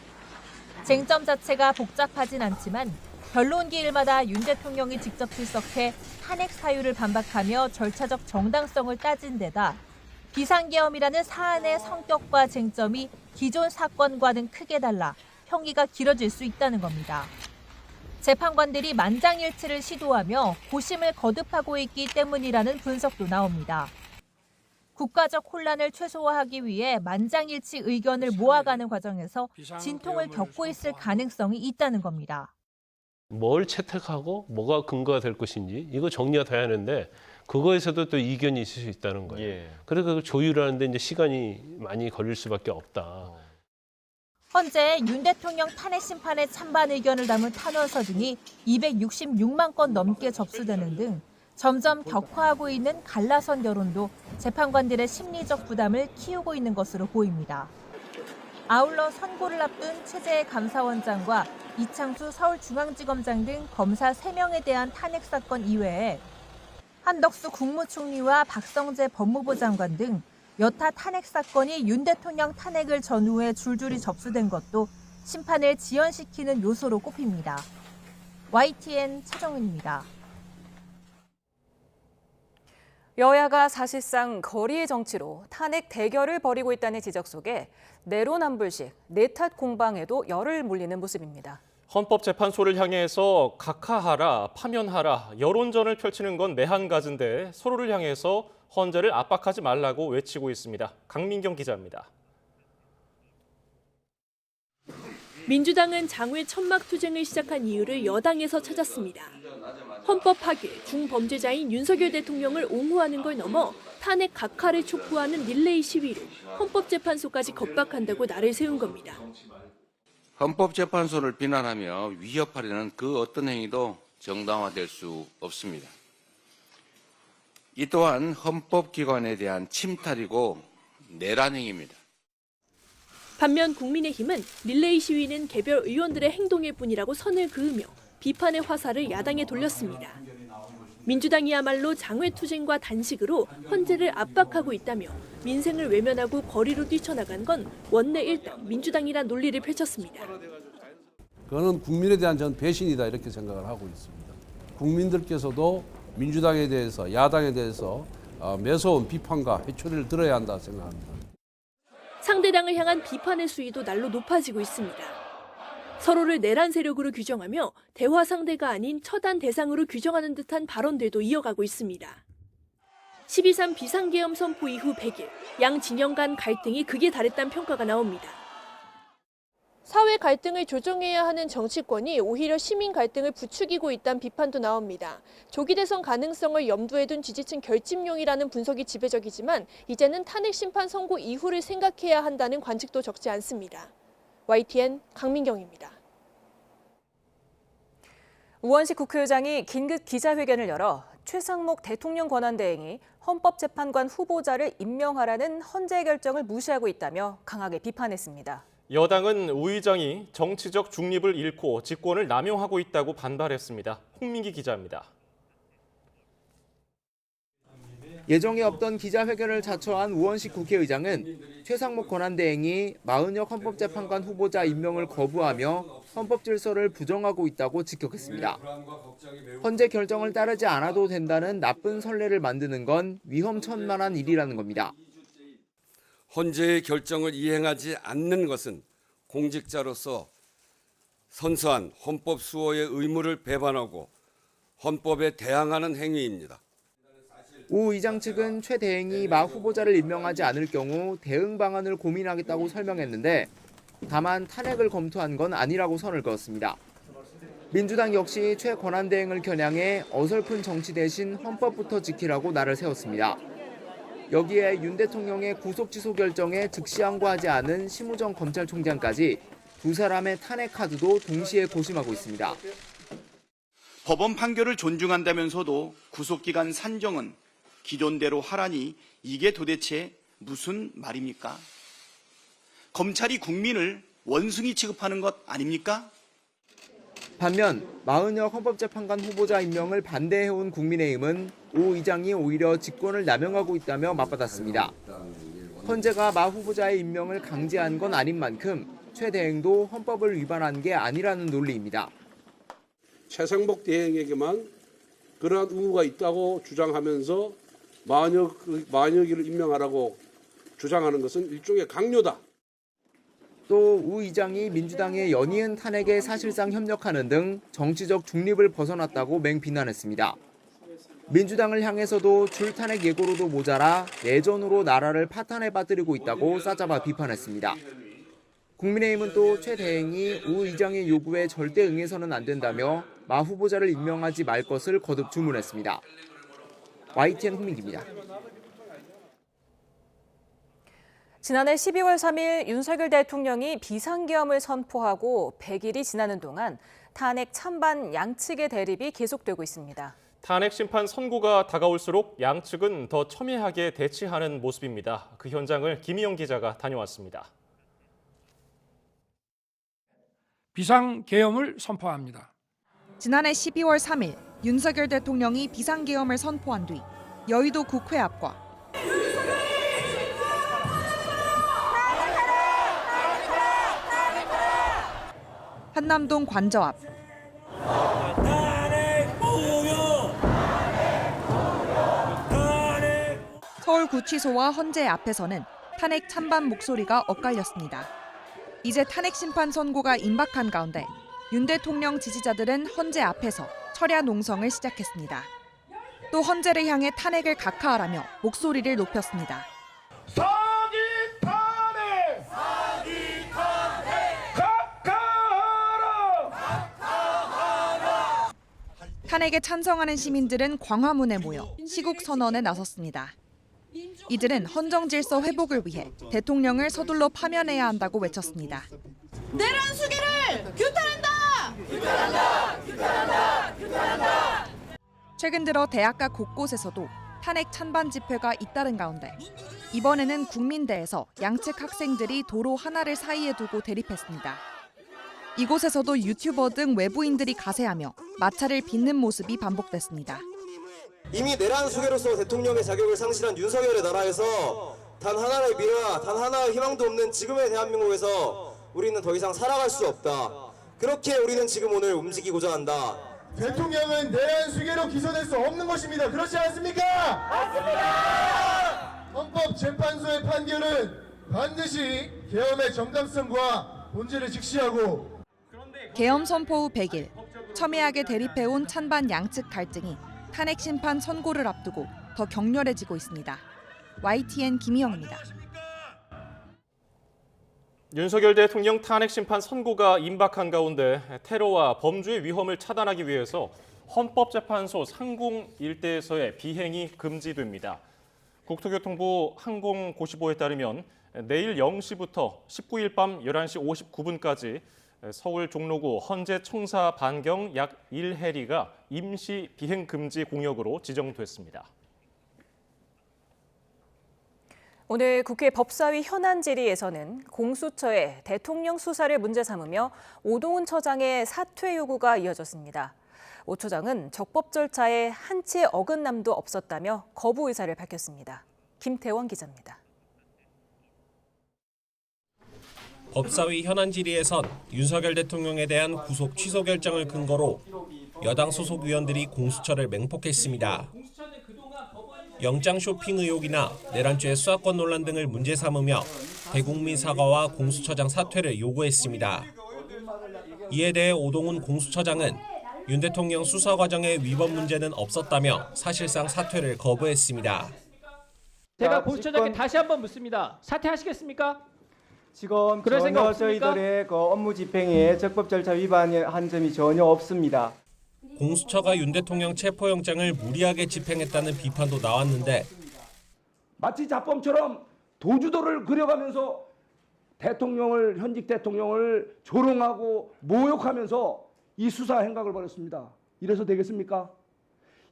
쟁점 자체가 복잡하진 않지만 변론기일마다 윤 대통령이 직접 출석해 탄핵 사유를 반박하며 절차적 정당성을 따진 데다 비상계엄이라는 사안의 성격과 쟁점이 기존 사건과는 크게 달라 형기가 길어질 수 있다는 겁니다. 재판관들이 만장일치를 시도하며 고심을 거듭하고 있기 때문이라는 분석도 나옵니다. 국가적 혼란을 최소화하기 위해 만장일치 의견을 모아가는 과정에서 진통을 겪고 있을 가능성이 있다는 겁니다. 뭘 채택하고 뭐가 근거가 될 것인지 이거 정리가 돼야 하는데 그거에서도 또 이견이 있을 수 있다는 거예요. 그래서 그걸 조율하는데 이제 시간이 많이 걸릴 수밖에 없다. 현재 윤 대통령 탄핵 심판의 찬반 의견을 담은 탄원서 등이 266만 건 넘게 접수되는 등 점점 격화하고 있는 갈라선 여론도 재판관들의 심리적 부담을 키우고 있는 것으로 보입니다. 아울러 선고를 앞둔 최재해 감사원장과 이창수 서울중앙지검장 등 검사 3명에 대한 탄핵 사건 이외에 한덕수 국무총리와 박성재 법무부 장관 등 여타 탄핵 사건이 윤 대통령 탄핵을 전후해 줄줄이 접수된 것도 심판을 지연시키는 요소로 꼽힙니다. YTN 차정은입니다. 여야가 사실상 거리의 정치로 탄핵 대결을 벌이고 있다는 지적 속에 내로남불식, 내탓 공방에도 열을 몰리는 모습입니다. 헌법재판소를 향해서 각하하라, 파면하라, 여론전을 펼치는 건 매한가지인데 서로를 향해서 헌재를 압박하지 말라고 외치고 있습니다. 강민경 기자입니다. 민주당은 장외 천막투쟁을 시작한 이유를 여당에서 찾았습니다. 헌법 파괴, 중범죄자인 윤석열 대통령을 옹호하는 걸 넘어 탄핵 각하를 촉구하는 릴레이 시위로 헌법재판소까지 겁박한다고 날을 세운 겁니다. 헌법재판소를 비난하며 위협하려는 그 어떤 행위도 정당화될 수 없습니다. 이 또한 헌법기관에 대한 침탈이고 내란 행위입니다. 반면 국민의힘은 릴레이 시위는 개별 의원들의 행동일 뿐이라고 선을 그으며 비판의 화살을 야당에 돌렸습니다. 민주당이야말로 장외투쟁과 단식으로 헌재를 압박하고 있다며 민생을 외면하고 거리로 뛰쳐나간 건 원내 일당 민주당이란 논리를 펼쳤습니다. 그거는 국민에 대한 전 배신이다 이렇게 생각을 하고 있습니다. 국민들께서도 민주당에 대해서 야당에 대해서 매서운 비판과 회초리를 들어야 한다 생각합니다. 상대당을 향한 비판의 수위도 날로 높아지고 있습니다. 서로를 내란 세력으로 규정하며 대화 상대가 아닌 처단 대상으로 규정하는 듯한 발언들도 이어가고 있습니다. 12.3 비상계엄 선포 이후 100일, 양 진영 간 갈등이 극에 달했다는 평가가 나옵니다. 사회 갈등을 조정해야 하는 정치권이 오히려 시민 갈등을 부추기고 있다는 비판도 나옵니다. 조기 대선 가능성을 염두에 둔 지지층 결집용이라는 분석이 지배적이지만 이제는 탄핵 심판 선고 이후를 생각해야 한다는 관측도 적지 않습니다. YTN 강민경입니다. 우원식 국회의장이 긴급 기자회견을 열어 최상목 대통령 권한대행이 헌법재판관 후보자를 임명하라는 헌재 결정을 무시하고 있다며 강하게 비판했습니다. 여당은 우 의장이 정치적 중립을 잃고 직권을 남용하고 있다고 반발했습니다. 홍민기 기자입니다. 예정에 없던 기자회견을 자처한 우원식 국회의장은 최상목 권한대행이 마은혁 헌법재판관 후보자 임명을 거부하며 헌법 질서를 부정하고 있다고 직격했습니다. 헌재 결정을 따르지 않아도 된다는 나쁜 선례를 만드는 건 위험천만한 일이라는 겁니다. 헌재의 결정을 이행하지 않는 것은 공직자로서 선서한 헌법 수호의 의무를 배반하고 헌법에 대항하는 행위입니다. 우 의장 측은 최 대행이 마 후보자를 임명하지 않을 경우 대응 방안을 고민하겠다고 설명했는데 다만 탄핵을 검토한 건 아니라고 선을 그었습니다. 민주당 역시 최 권한대행을 겨냥해 어설픈 정치 대신 헌법부터 지키라고 날을 세웠습니다. 여기에 윤 대통령의 구속 취소 결정에 즉시 항고하지 않은 심우정 검찰총장까지 두 사람의 탄핵 카드도 동시에 고심하고 있습니다. 법원 판결을 존중한다면서도 구속기간 산정은 기존대로 하라니 이게 도대체 무슨 말입니까? 검찰이 국민을 원숭이 취급하는 것 아닙니까? 반면 마은혁 헌법재판관 후보자 임명을 반대해온 국민의힘은 우 의장이 오히려 직권을 남용하고 있다며 맞받았습니다. 헌재가 마 후보자의 임명을 강제한 건 아닌 만큼 최 대행도 헌법을 위반한 게 아니라는 논리입니다. 최상목 대행에게만 그러한 의무가 있다고 주장하면서 마은혁을 임명하라고 주장하는 것은 일종의 강요다. 또 우 의장이 민주당의 연이은 탄핵에 사실상 협력하는 등 정치적 중립을 벗어났다고 맹비난했습니다. 민주당을 향해서도 줄탄핵 예고로도 모자라 내전으로 나라를 파탄에 빠뜨리고 있다고 싸잡아 비판했습니다. 국민의힘은 또 최 대행이 우 의장의 요구에 절대 응해서는 안 된다며 마 후보자를 임명하지 말 것을 거듭 주문했습니다. YTN 홍민기입니다. 지난해 12월 3일 윤석열 대통령이 비상계엄을 선포하고 100일이 지나는 동안 탄핵 찬반 양측의 대립이 계속되고 있습니다. 탄핵 심판 선고가 다가올수록 양측은 더 첨예하게 대치하는 모습입니다. 그 현장을 김희영 기자가 다녀왔습니다. 비상계엄을 선포합니다. 지난해 12월 3일 윤석열 대통령이 비상계엄을 선포한 뒤 여의도 국회 앞과 한남동 관저 앞, 서울구치소와 헌재 앞에서는 탄핵 찬반 목소리가 엇갈렸습니다. 이제 탄핵 심판 선고가 임박한 가운데 윤 대통령 지지자들은 헌재 앞에서 철야 농성을 시작했습니다. 또 헌재를 향해 탄핵을 각하하라며 목소리를 높였습니다. 탄핵에 찬성하는 시민들은 광화문에 모여 시국 선언에 나섰습니다. 이들은 헌정 질서 회복을 위해 대통령을 서둘러 파면해야 한다고 외쳤습니다. 내란 수계를 규탄한다! 규탄한다! 규탄한다! 규탄한다! 최근 들어 대학가 곳곳에서도 탄핵 찬반 집회가 잇따른 가운데 이번에는 국민대에서 양측 학생들이 도로 하나를 사이에 두고 대립했습니다. 이곳에서도 유튜버 등 외부인들이 가세하며 마찰을 빚는 모습이 반복됐습니다. 이미 내란 수괴로서 대통령의 자격을 상실한 윤석열의 나라에서 단 하나의 미래와 단 하나의 희망도 없는 지금의 대한민국에서 우리는 더 이상 살아갈 수 없다. 그렇게 우리는 지금 오늘 움직이고자 한다. 대통령은 내란 수계로 기소될 수 없는 것입니다. 그렇지 않습니까? 맞습니다. 헌법재판소의 판결은 반드시 계엄의 정당성과 본질을 직시하고 계엄 선포 후 100일, 첨예하게 대립해온 찬반 양측 갈등이 탄핵 심판 선고를 앞두고 더 격렬해지고 있습니다. YTN 김희영입니다. 윤석열 대통령 탄핵 심판 선고가 임박한 가운데 테러와 범죄의 위험을 차단하기 위해서 헌법재판소 상공 일대에서의 비행이 금지됩니다. 국토교통부 항공고시보에 따르면 내일 0시부터 19일 밤 11시 59분까지 서울 종로구 헌재 청사 반경 약 1해리가 임시 비행 금지 공역으로 지정됐습니다. 오늘 국회 법사위 현안 질의에서는 공수처의 대통령 수사를 문제 삼으며 오동훈 처장의 사퇴 요구가 이어졌습니다. 오 처장은 적법 절차에 한치의 어긋남도 없었다며 거부 의사를 밝혔습니다. 김태원 기자입니다. 법사위 현안 질의에선 윤석열 대통령에 대한 구속 취소 결정을 근거로 여당 소속 의원들이 공수처를 맹폭했습니다. 영장 쇼핑 의혹이나 내란죄 수사권 논란 등을 문제 삼으며 대국민 사과와 공수처장 사퇴를 요구했습니다. 이에 대해 오동훈 공수처장은 윤 대통령 수사 과정에 위법 문제는 없었다며 사실상 사퇴를 거부했습니다. 제가 공수처장께 다시 한번 묻습니다. 사퇴하시겠습니까? 지금 그럴 생각 전혀 없습니까? 저희들의 그 업무 집행에 적법 절차 위반한 점이 전혀 없습니다. 공수처가 윤 대통령 체포영장을 무리하게 집행했다는 비판도 나왔는데 마치 자범처럼 도주도를 그려가면서 현직 대통령을 조롱하고 모욕하면서 이 수사 행각을 벌였습니다. 이래서 되겠습니까?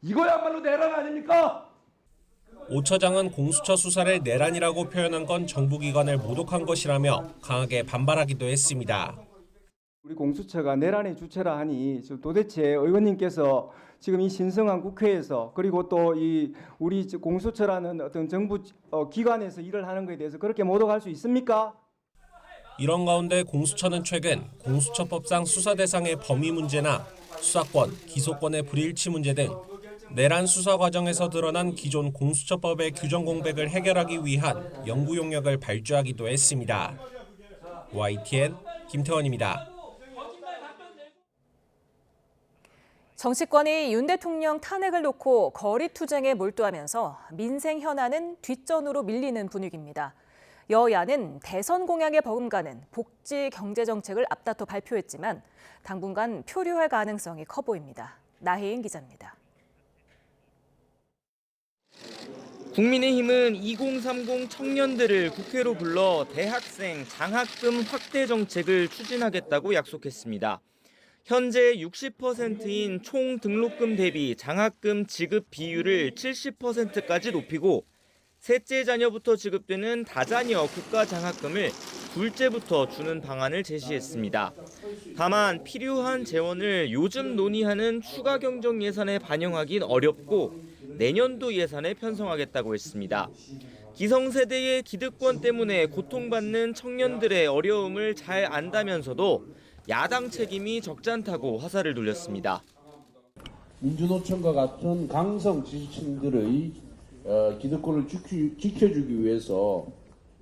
이거야말로 내란 아닙니까? 오 처장은 공수처 수사를 내란이라고 표현한 건 정부기관을 모독한 것이라며 강하게 반발하기도 했습니다. 우리 공수처가 내란의 주체라 하니 도대체 의원님께서 지금 이 신성한 국회에서 그리고 또 이 우리 공수처라는 어떤 정부 기관에서 일을 하는 것에 대해서 그렇게 모독할 수 있습니까? 이런 가운데 공수처는 최근 공수처법상 수사 대상의 범위 문제나 수사권, 기소권의 불일치 문제 등 내란 수사 과정에서 드러난 기존 공수처법의 규정 공백을 해결하기 위한 연구 용역을 발주하기도 했습니다. YTN 김태원입니다. 정치권이 윤 대통령 탄핵을 놓고 거리 투쟁에 몰두하면서 민생 현안은 뒷전으로 밀리는 분위기입니다. 여야는 대선 공약에 버금가는 복지 경제 정책을 앞다퉈 발표했지만 당분간 표류할 가능성이 커 보입니다. 나혜인 기자입니다. 국민의힘은 2030 청년들을 국회로 불러 대학생 장학금 확대 정책을 추진하겠다고 약속했습니다. 현재 60%인 총 등록금 대비 장학금 지급 비율을 70%까지 높이고 셋째 자녀부터 지급되는 다자녀 국가 장학금을 둘째부터 주는 방안을 제시했습니다. 다만 필요한 재원을 요즘 논의하는 추가 경정 예산에 반영하긴 어렵고 내년도 예산에 편성하겠다고 했습니다. 기성세대의 기득권 때문에 고통받는 청년들의 어려움을 잘 안다면서도 야당 책임이 적잖다고 화살을 돌렸습니다. 민주노총과 같은 강성 지지층들의 기득권을 지켜주기 위해서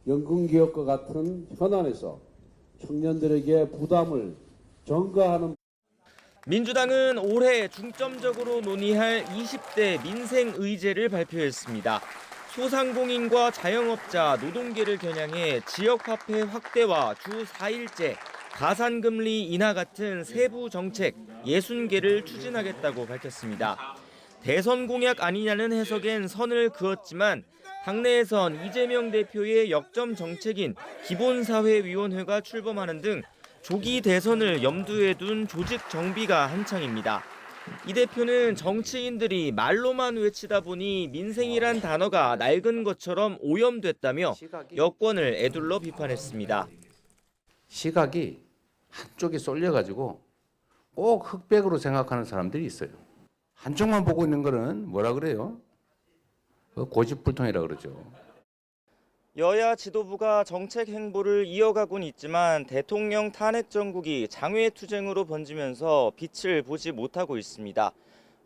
연금개혁과 같은 현안에서 청년들에게 부담을 전가하는 민주당은 올해 중점적으로 논의할 20대 민생의제를 발표했습니다. 소상공인과 자영업자, 노동계를 겨냥해 지역화폐 확대와 주 4일제, 가산금리 인하 같은 세부 정책 60개를 추진하겠다고 밝혔습니다. 대선 공약 아니냐는 해석엔 선을 그었지만 당내에선 이재명 대표의 역점 정책인 기본사회위원회가 출범하는 등 조기 대선을 염두에 둔 조직 정비가 한창입니다. 이 대표는 정치인들이 말로만 외치다 보니 민생이란 단어가 낡은 것처럼 오염됐다며 여권을 에둘러 비판했습니다. 시각이 한쪽에 쏠려가지고 꼭 흑백으로 생각하는 사람들이 있어요. 한쪽만 보고 있는 거는 뭐라 그래요? 고집불통이라 그러죠. 여야 지도부가 정책 행보를 이어가고는 있지만 대통령 탄핵 정국이 장외 투쟁으로 번지면서 빛을 보지 못하고 있습니다.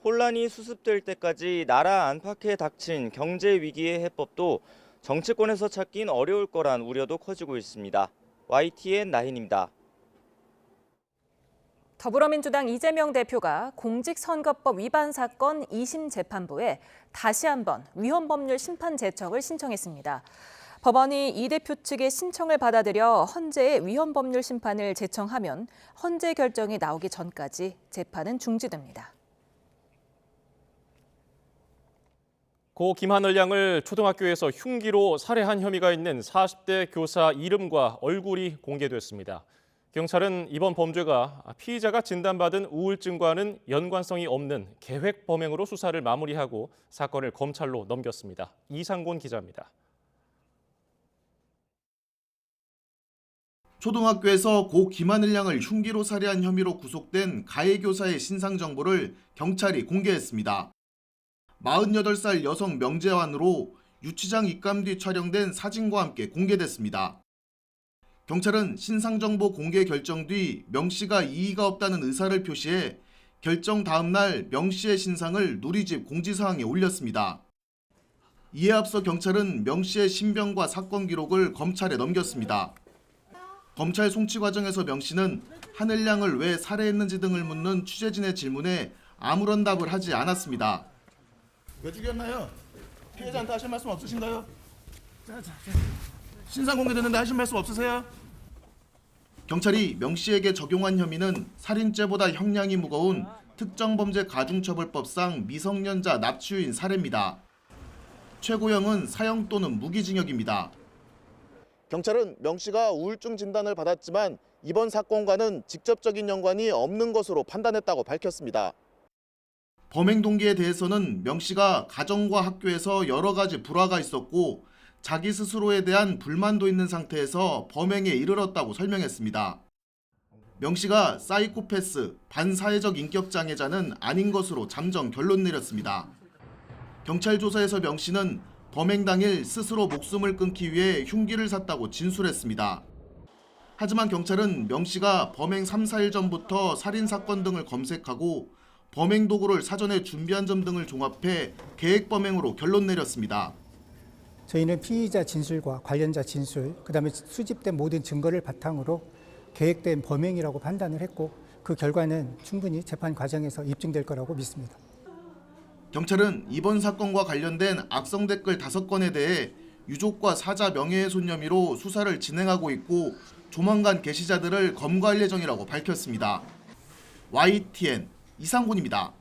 혼란이 수습될 때까지 나라 안팎에 닥친 경제 위기의 해법도 정치권에서 찾긴 어려울 거란 우려도 커지고 있습니다. YTN 나힌입니다. 더불어민주당 이재명 대표가 공직선거법 위반 사건 2심 재판부에 다시 한번 위헌법률 심판 제청을 신청했습니다. 법원이 이 대표 측의 신청을 받아들여 헌재의 위헌법률 심판을 제청하면 헌재 결정이 나오기 전까지 재판은 중지됩니다. 고 김하늘 양을 초등학교에서 흉기로 살해한 혐의가 있는 40대 교사 이름과 얼굴이 공개됐습니다. 경찰은 이번 범죄가 피의자가 진단받은 우울증과는 연관성이 없는 계획 범행으로 수사를 마무리하고 사건을 검찰로 넘겼습니다. 이상곤 기자입니다. 초등학교에서 고 김하늘 양을 흉기로 살해한 혐의로 구속된 가해 교사의 신상 정보를 경찰이 공개했습니다. 48살 여성 명재환으로 유치장 입감 뒤 촬영된 사진과 함께 공개됐습니다. 경찰은 신상 정보 공개 결정 뒤 명 씨가 이의가 없다는 의사를 표시해 결정 다음 날 명 씨의 신상을 누리집 공지사항에 올렸습니다. 이에 앞서 경찰은 명 씨의 신병과 사건 기록을 검찰에 넘겼습니다. 검찰 송치 과정에서 명 씨는 하늘 양을 왜 살해했는지 등을 묻는 취재진의 질문에 아무런 답을 하지 않았습니다. 왜 죽였나요? 피해자한테 하실 말씀 없으신가요? 신상 공개됐는데 하실 말씀 없으세요? 경찰이 명 씨에게 적용한 혐의는 살인죄보다 형량이 무거운 특정범죄 가중처벌법상 미성년자 납치유인 살해입니다. 최고형은 사형 또는 무기징역입니다. 경찰은 명 씨가 우울증 진단을 받았지만 이번 사건과는 직접적인 연관이 없는 것으로 판단했다고 밝혔습니다. 범행 동기에 대해서는 명 씨가 가정과 학교에서 여러 가지 불화가 있었고 자기 스스로에 대한 불만도 있는 상태에서 범행에 이르렀다고 설명했습니다. 명 씨가 사이코패스, 반사회적 인격장애자는 아닌 것으로 잠정 결론 내렸습니다. 경찰 조사에서 명 씨는 범행 당일 스스로 목숨을 끊기 위해 흉기를 샀다고 진술했습니다. 하지만 경찰은 명 씨가 범행 3, 4일 전부터 살인사건 등을 검색하고 범행 도구를 사전에 준비한 점 등을 종합해 계획 범행으로 결론 내렸습니다. 저희는 피의자 진술과 관련자 진술, 그다음에 수집된 모든 증거를 바탕으로 계획된 범행이라고 판단을 했고 그 결과는 충분히 재판 과정에서 입증될 거라고 믿습니다. 경찰은 이번 사건과 관련된 악성 댓글 5건에 대해 유족과 사자 명예훼손 혐의로 수사를 진행하고 있고 조만간 게시자들을 검거할 예정이라고 밝혔습니다. YTN 이상곤입니다.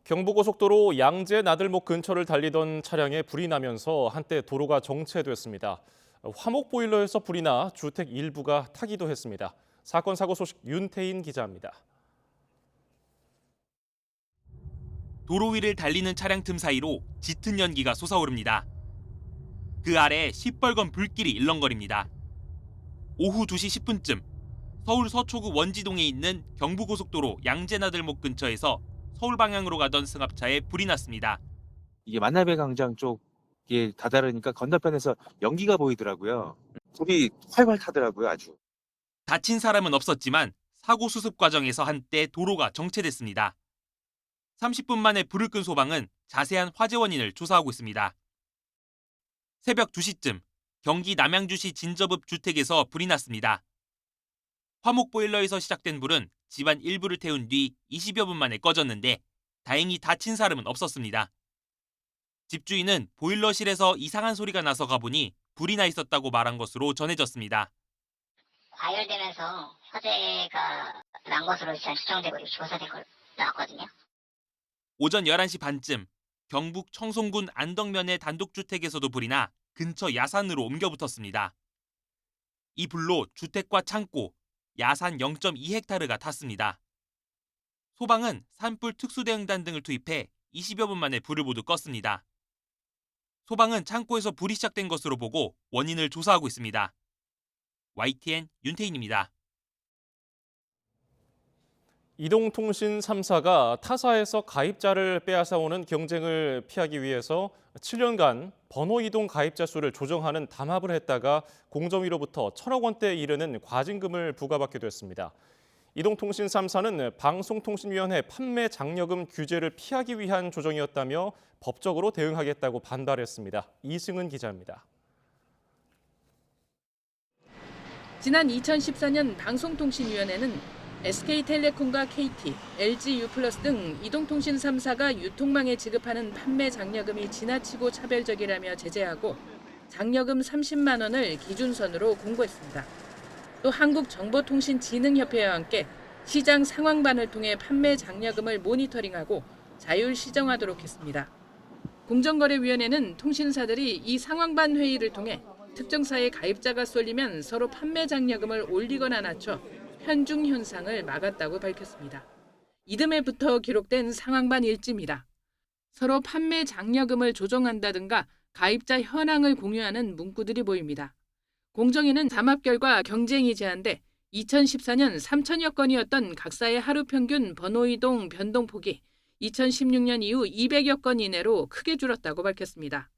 경부고속도로 양재 나들목 근처를 달리던 차량에 불이 나면서 한때 도로가 정체됐습니다. 화목 보일러에서 불이 나 주택 일부가 타기도 했습니다. 사건 사고 소식 윤태인 기자입니다. 도로 위를 달리는 차량 틈 사이로 짙은 연기가 솟아오릅니다. 그 아래 시뻘건 불길이 일렁거립니다. 오후 2시 10분쯤 서울 서초구 원지동에 있는 경부고속도로 양재나들목 근처에서 서울 방향으로 가던 승합차에 불이 났습니다. 이게 만나배 광장 쪽에 다다르니까 건너편에서 연기가 보이더라고요. 불이 활활 타더라고요, 아주. 다친 사람은 없었지만 사고 수습 과정에서 한때 도로가 정체됐습니다. 30분 만에 불을 끈 소방은 자세한 화재 원인을 조사하고 있습니다. 새벽 2시쯤 경기 남양주시 진저읍 주택에서 불이 났습니다. 화목 보일러에서 시작된 불은 집안 일부를 태운 뒤 20여 분 만에 꺼졌는데 다행히 다친 사람은 없었습니다. 집주인은 보일러실에서 이상한 소리가 나서 가보니 불이 나 있었다고 말한 것으로 전해졌습니다. 과열되면서 화재가 난 것으로 추정되고 조사된 걸 나왔거든요. 오전 11시 반쯤 경북 청송군 안덕면의 단독주택에서도 불이 나 근처 야산으로 옮겨 붙었습니다. 이 불로 주택과 창고, 야산 0.2헥타르가 탔습니다. 소방은 산불 특수대응단 등을 투입해 20여 분 만에 불을 모두 껐습니다. 소방은 창고에서 불이 시작된 것으로 보고 원인을 조사하고 있습니다. YTN 윤태인입니다. 이동통신 3사가 타사에서 가입자를 빼앗아오는 경쟁을 피하기 위해서 7년간 번호 이동 가입자 수를 조정하는 담합을 했다가 공정위로부터 1,000억 원대에 이르는 과징금을 부과받기도 했습니다. 이동통신 3사는 방송통신위원회 판매 장려금 규제를 피하기 위한 조정이었다며 법적으로 대응하겠다고 반발했습니다. 이승은 기자입니다. 지난 2014년 방송통신위원회는 SK텔레콤과 KT, LG U+ 등 이동통신 3사가 유통망에 지급하는 판매 장려금이 지나치고 차별적이라며 제재하고 장려금 30만 원을 기준선으로 공고했습니다. 또 한국정보통신진흥협회와 함께 시장 상황반을 통해 판매 장려금을 모니터링하고 자율 시정하도록 했습니다. 공정거래위원회는 통신사들이 이 상황반 회의를 통해 특정사의 가입자가 쏠리면 서로 판매 장려금을 올리거나 낮춰 편중 현상을 막았다고 밝혔습니다. 이듬해부터 기록된 상황반 일지입니다. 서로 판매 장려금을 조정한다든가 가입자 현황을 공유하는 문구들이 보입니다. 공정위는 담합 결과 경쟁이 제한돼 2014년 3천여 건이었던 각사의 하루 평균 번호 이동 변동폭이 2016년 이후 200여 건 이내로 크게 줄었다고 밝혔습니다.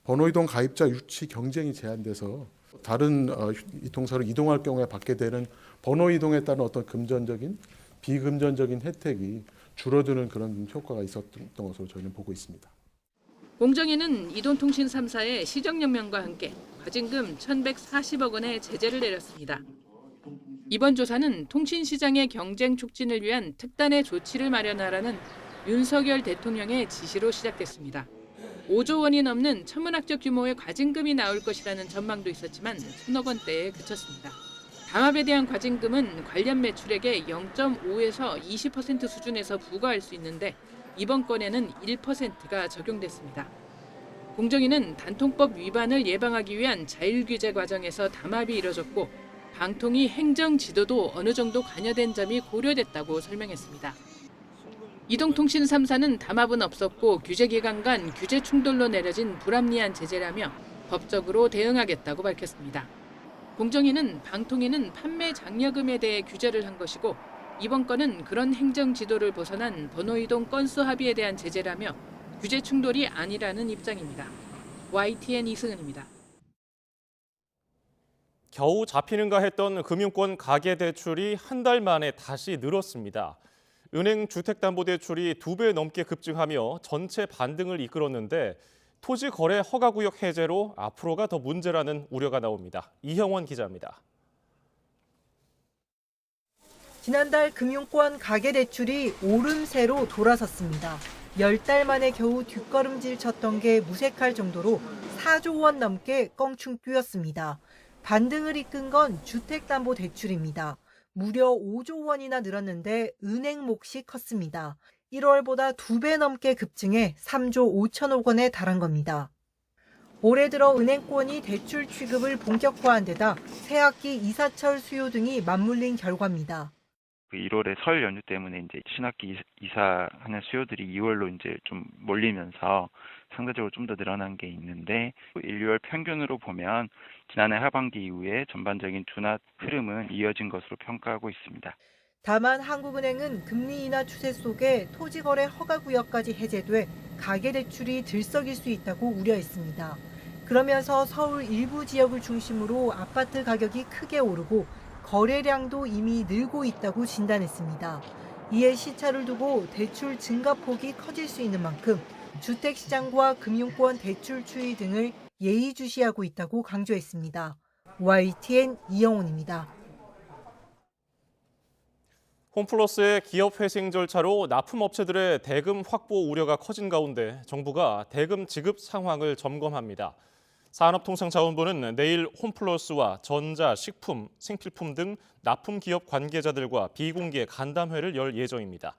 번호 이동 가입자 유치 경쟁이 제한돼서 다른 이통사로 이동할 경우에 받게 되는 번호 이동에 따른 어떤 금전적인, 비금전적인 혜택이 줄어드는 그런 효과가 있었던 것으로 저희는 보고 있습니다. 공정위는 이동통신 3사의 시정연명과 함께 과징금 1,140억 원의 제재를 내렸습니다. 이번 조사는 통신시장의 경쟁 촉진을 위한 특단의 조치를 마련하라는 윤석열 대통령의 지시로 시작됐습니다. 5조 원이 넘는 천문학적 규모의 과징금이 나올 것이라는 전망도 있었지만 1,000억 원대에 그쳤습니다. 담합에 대한 과징금은 관련 매출액의 0.5에서 20% 수준에서 부과할 수 있는데 이번 건에는 1%가 적용됐습니다. 공정위는 단통법 위반을 예방하기 위한 자율규제 과정에서 담합이 이뤄졌고 방통위 행정 지도도 어느 정도 관여된 점이 고려됐다고 설명했습니다. 이동통신 3사는 담합은 없었고 규제기관 간 규제 충돌로 내려진 불합리한 제재라며 법적으로 대응하겠다고 밝혔습니다. 공정위는 방통위는 판매 장려금에 대해 규제를 한 것이고 이번 건은 그런 행정 지도를 벗어난 번호 이동 건수 합의에 대한 제재라며 규제 충돌이 아니라는 입장입니다. YTN 이승은입니다. 겨우 잡히는가 했던 금융권 가계대출이 한 달 만에 다시 늘었습니다. 은행 주택담보대출이 2배 넘게 급증하며 전체 반등을 이끌었는데 토지거래 허가구역 해제로 앞으로가 더 문제라는 우려가 나옵니다. 이형원 기자입니다. 지난달 금융권 가계대출이 오름세로 돌아섰습니다. 10달 만에 겨우 뒷걸음질 쳤던 게 무색할 정도로 4조 원 넘게 껑충 뛰었습니다. 반등을 이끈 건 주택담보대출입니다. 무려 5조 원이나 늘었는데 은행 몫이 컸습니다. 1월보다 2배 넘게 급증해 3조 5천억 원에 달한 겁니다. 올해 들어 은행권이 대출 취급을 본격화한 데다 새학기 이사철 수요 등이 맞물린 결과입니다. 1월에 설 연휴 때문에 이제 신학기 이사하는 수요들이 2월로 이제 좀 몰리면서 상대적으로 좀 더 늘어난 게 있는데 1, 2월 평균으로 보면 지난해 하반기 이후에 전반적인 둔화 흐름은 이어진 것으로 평가하고 있습니다. 다만 한국은행은 금리 인하 추세 속에 토지거래 허가구역까지 해제돼 가계대출이 들썩일 수 있다고 우려했습니다. 그러면서 서울 일부 지역을 중심으로 아파트 가격이 크게 오르고 거래량도 이미 늘고 있다고 진단했습니다. 이에 시차를 두고 대출 증가폭이 커질 수 있는 만큼 주택시장과 금융권 대출 추이 등을 예의주시하고 있다고 강조했습니다. YTN 이영훈입니다. 홈플러스의 기업 회생 절차로 납품업체들의 대금 확보 우려가 커진 가운데 정부가 대금 지급 상황을 점검합니다. 산업통상자원부는 내일 홈플러스와 전자, 식품, 생필품 등 납품 기업 관계자들과 비공개 간담회를 열 예정입니다.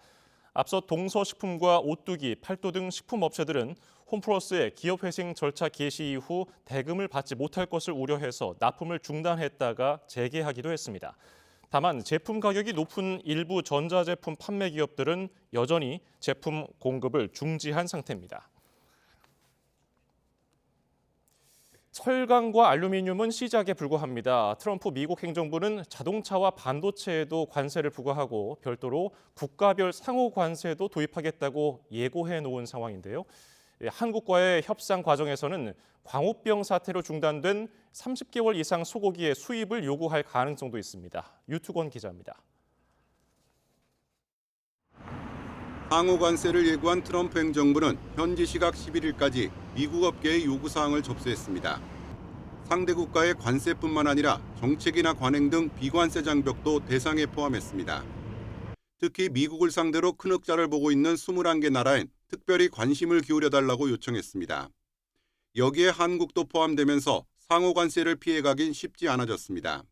앞서 동서식품과 오뚜기, 팔도 등 식품업체들은 홈플러스의 기업 회생 절차 개시 이후 대금을 받지 못할 것을 우려해서 납품을 중단했다가 재개하기도 했습니다. 다만 제품 가격이 높은 일부 전자제품 판매 기업들은 여전히 제품 공급을 중지한 상태입니다. 철강과 알루미늄은 시작에 불과합니다. 트럼프 미국 행정부는 자동차와 반도체에도 관세를 부과하고 별도로 국가별 상호 관세도 도입하겠다고 예고해 놓은 상황인데요. 한국과의 협상 과정에서는 광우병 사태로 중단된 30개월 이상 소고기의 수입을 요구할 가능성도 있습니다. 유투권 기자입니다. 상호 관세를 예고한 트럼프 행정부는 현지 시각 11일까지 미국 업계의 요구사항을 접수했습니다. 상대 국가의 관세뿐만 아니라 정책이나 관행 등 비관세 장벽도 대상에 포함했습니다. 특히 미국을 상대로 큰 흑자를 보고 있는 21개 나라엔 특별히 관심을 기울여달라고 요청했습니다. 여기에 한국도 포함되면서 상호 관세를 피해가긴 쉽지 않아졌습니다.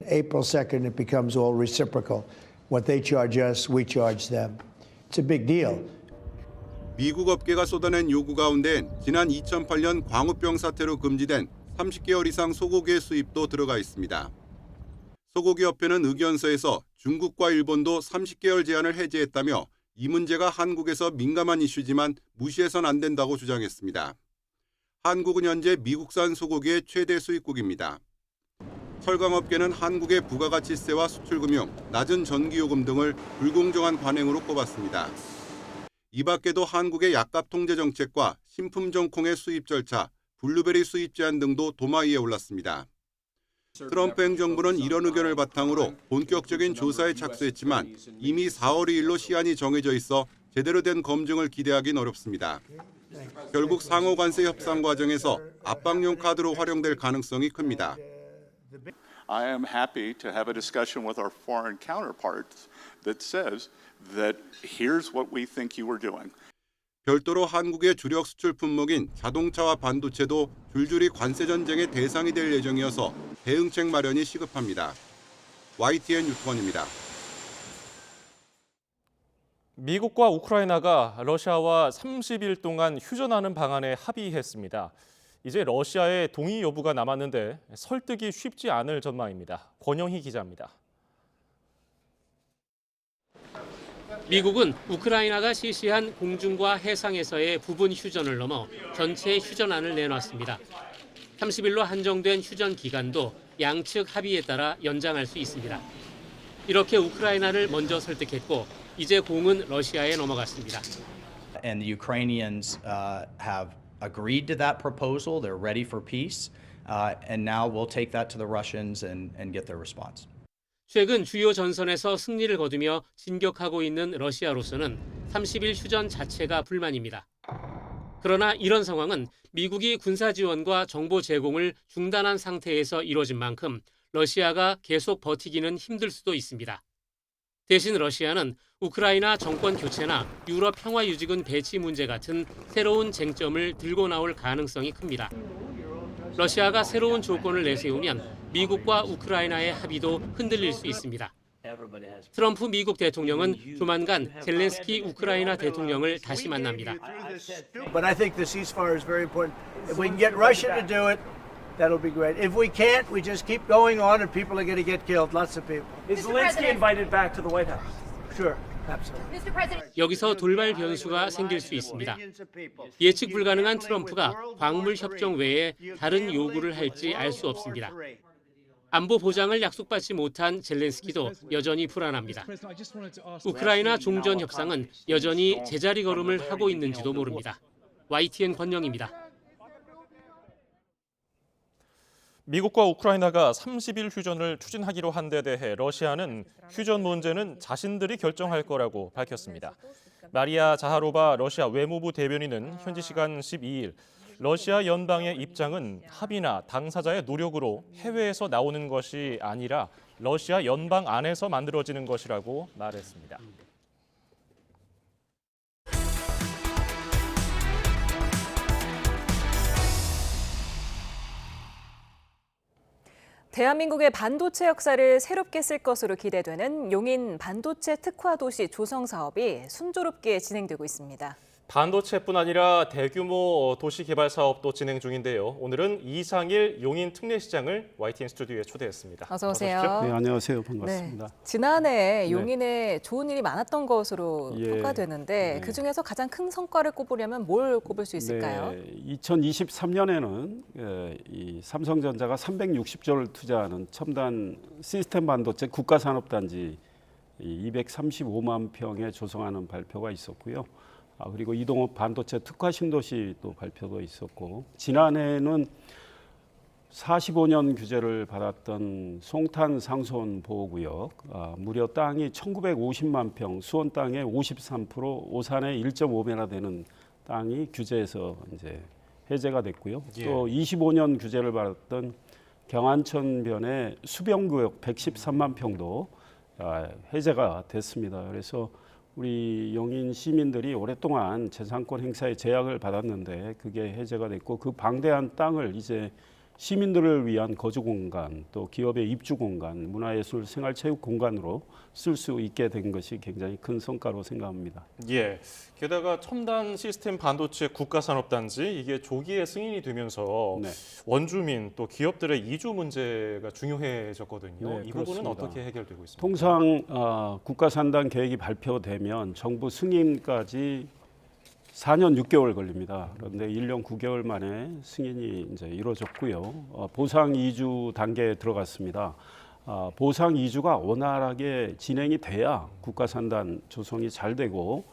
April 2nd, it becomes all reciprocal. What they charge us, we charge them. It's a big deal. 미국 업계가 쏟아낸 요구 가운데엔 지난 2008년 광우병 사태로 금지된 30개월 이상 소고기의 수입도 들어가 있습니다. 소고기협회는 의견서에서 중국과 일본도 30개월 제한을 해제했다며 이 문제가 한국에서 민감한 이슈지만 무시해선 안 된다고 주장했습니다. 한국은 현재 미국산 소고기의 최대 수입국입니다. 철강업계는 한국의 부가가치세와 수출금융, 낮은 전기요금 등을 불공정한 관행으로 꼽았습니다. 이 밖에도 한국의 약값 통제 정책과 신품종 콩의 수입 절차, 블루베리 수입 제한 등도 도마 위에 올랐습니다. 트럼프 행정부는 이런 의견을 바탕으로 본격적인 조사에 착수했지만 이미 4월 2일로 시한이 정해져 있어 제대로 된 검증을 기대하긴 어렵습니다. 결국 상호 관세 협상 과정에서 압박용 카드로 활용될 가능성이 큽니다. I am happy to have a discussion with our foreign counterparts that says that here's what we think you are doing. 별도로 한국의 주력 수출 품목인 자동차와 반도체도 줄줄이 관세 전쟁의 대상이 될 예정이어서 대응책 마련이 시급합니다. YTN 유투원입니다. 미국과 우크라이나가 러시아와 30일 동안 휴전하는 방안에 합의했습니다. 이제 러시아의 동의 여부가 남았는데 설득이 쉽지 않을 전망입니다. 권영희 기자입니다. 미국은 우크라이나가 실시한 공중과 해상에서의 부분 휴전을 넘어 전체 휴전안을 내놨습니다. 30일로 한정된 휴전 기간도 양측 합의에 따라 연장할 수 있습니다. 이렇게 우크라이나를 먼저 설득했고 이제 공은 러시아에 넘어갔습니다. And the Ukrainians have agreed to that proposal. They're ready for peace. And now we'll take that to the Russians and get their response. 최근 주요 전선에서 승리를 거두며 진격하고 있는 러시아로서는 30일 휴전 자체가 불만입니다. 그러나 이런 상황은 미국이 군사 지원과 정보 제공을 중단한 상태에서 이뤄진 만큼 러시아가 계속 버티기는 힘들 수도 있습니다. 대신 러시아는 우크라이나 정권 교체나 유럽 평화유지군 배치 문제 같은 새로운 쟁점을 들고 나올 가능성이 큽니다. 러시아가 새로운 조건을 내세우면 미국과 우크라이나의 합의도 흔들릴 수 있습니다. 트럼프 미국 대통령은 조만간 젤렌스키 우크라이나 대통령을 다시 만납니다. But I think the ceasefire is very important. If we can get Russia to do it, that'll be great. If we can't, we just keep going on and people are going to get killed, lots of people. Is Zelensky invited back to the White House? Sure, absolutely. 여기서 돌발 변수가 생길 수 있습니다. 예측 불가능한 트럼프가 광물 협정 외에 다른 요구를 할지 알 수 없습니다. 안보 보장을 약속받지 못한 젤렌스키도 여전히 불안합니다. 우크라이나 종전 협상은 여전히 제자리 걸음을 하고 있는지도 모릅니다. YTN 권영입니다. 미국과 우크라이나가 30일 휴전을 추진하기로 한 데 대해 러시아는 휴전 문제는 자신들이 결정할 거라고 밝혔습니다. 마리아 자하로바 러시아 외무부 대변인은 현지 시간 12일 러시아 연방의 입장은 합의나 당사자의 노력으로 해외에서 나오는 것이 아니라 러시아 연방 안에서 만들어지는 것이라고 말했습니다. 대한민국의 반도체 역사를 새롭게 쓸 것으로 기대되는 용인 반도체 특화 도시 조성 사업이 순조롭게 진행되고 있습니다. 반도체뿐 아니라 대규모 도시 개발 사업도 진행 중인데요. 오늘은 이상일 용인 특례시장을 YTN 스튜디오에 초대했습니다. 어서 오세요. 네, 안녕하세요. 반갑습니다. 네. 지난해 용인에 좋은 일이 많았던 것으로 예. 평가되는데 그중에서 가장 큰 성과를 꼽으려면 뭘 꼽을 수 있을까요? 네, 2023년에는 이 삼성전자가 360조를 투자하는 첨단 시스템 반도체 국가산업단지 235만 평에 조성하는 발표가 있었고요. 그리고 이동업 반도체 특화 신도시 또 발표도 있었고, 지난해에는 45년 규제를 받았던 송탄 상수원 보호구역, 무려 땅이 1950만 평, 수원 땅의 53%, 오산의 1.5배나 되는 땅이 규제에서 이제 해제가 됐고요. 예. 또 25년 규제를 받았던 경안천변의 수병구역 113만 평도 해제가 됐습니다. 그래서 우리 용인 시민들이 오랫동안 재산권 행사에 제약을 받았는데 그게 해제가 됐고, 그 방대한 땅을 이제 시민들을 위한 거주 공간, 또 기업의 입주 공간, 문화예술 생활체육 공간으로 쓸 수 있게 된 것이 굉장히 큰 성과로 생각합니다. 예. 게다가 첨단 시스템 반도체 국가산업단지 이게 조기에 승인이 되면서 네. 원주민 또 기업들의 이주 문제가 중요해졌거든요. 네, 이 부분은 그렇습니다. 어떻게 해결되고 있습니까? 통상 국가산단 계획이 발표되면 정부 승인까지 4년 6개월 걸립니다. 그런데 1년 9개월 만에 승인이 이제 이루어졌고요. 보상 이주 단계에 들어갔습니다. 보상 이주가 원활하게 진행이 돼야 국가산단 조성이 잘 되고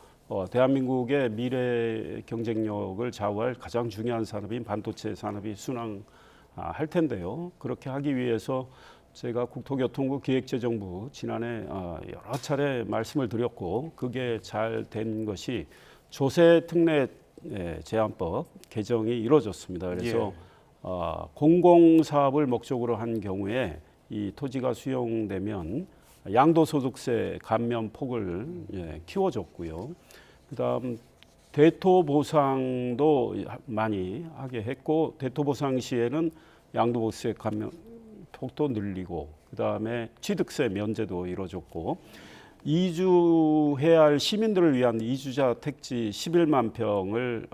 대한민국의 미래 경쟁력을 좌우할 가장 중요한 산업인 반도체 산업이 순항할 텐데요. 그렇게 하기 위해서 제가 국토교통부 기획재정부 지난해 여러 차례 말씀을 드렸고, 그게 잘 된 것이 조세-특례 제한법 개정이 이루어졌습니다. 그래서 공공사업을 목적으로 한 경우에 이 토지가 수용되면 양도소득세 감면 폭을 키워줬고요. 그다음 대토보상도 많이 하게 했고, 대토보상 시에는 양도소득세 감면 폭도 늘리고, 그다음에 취득세 면제도 이루어졌고, 이주해야 할 시민들을 위한 이주자 택지 11만 평을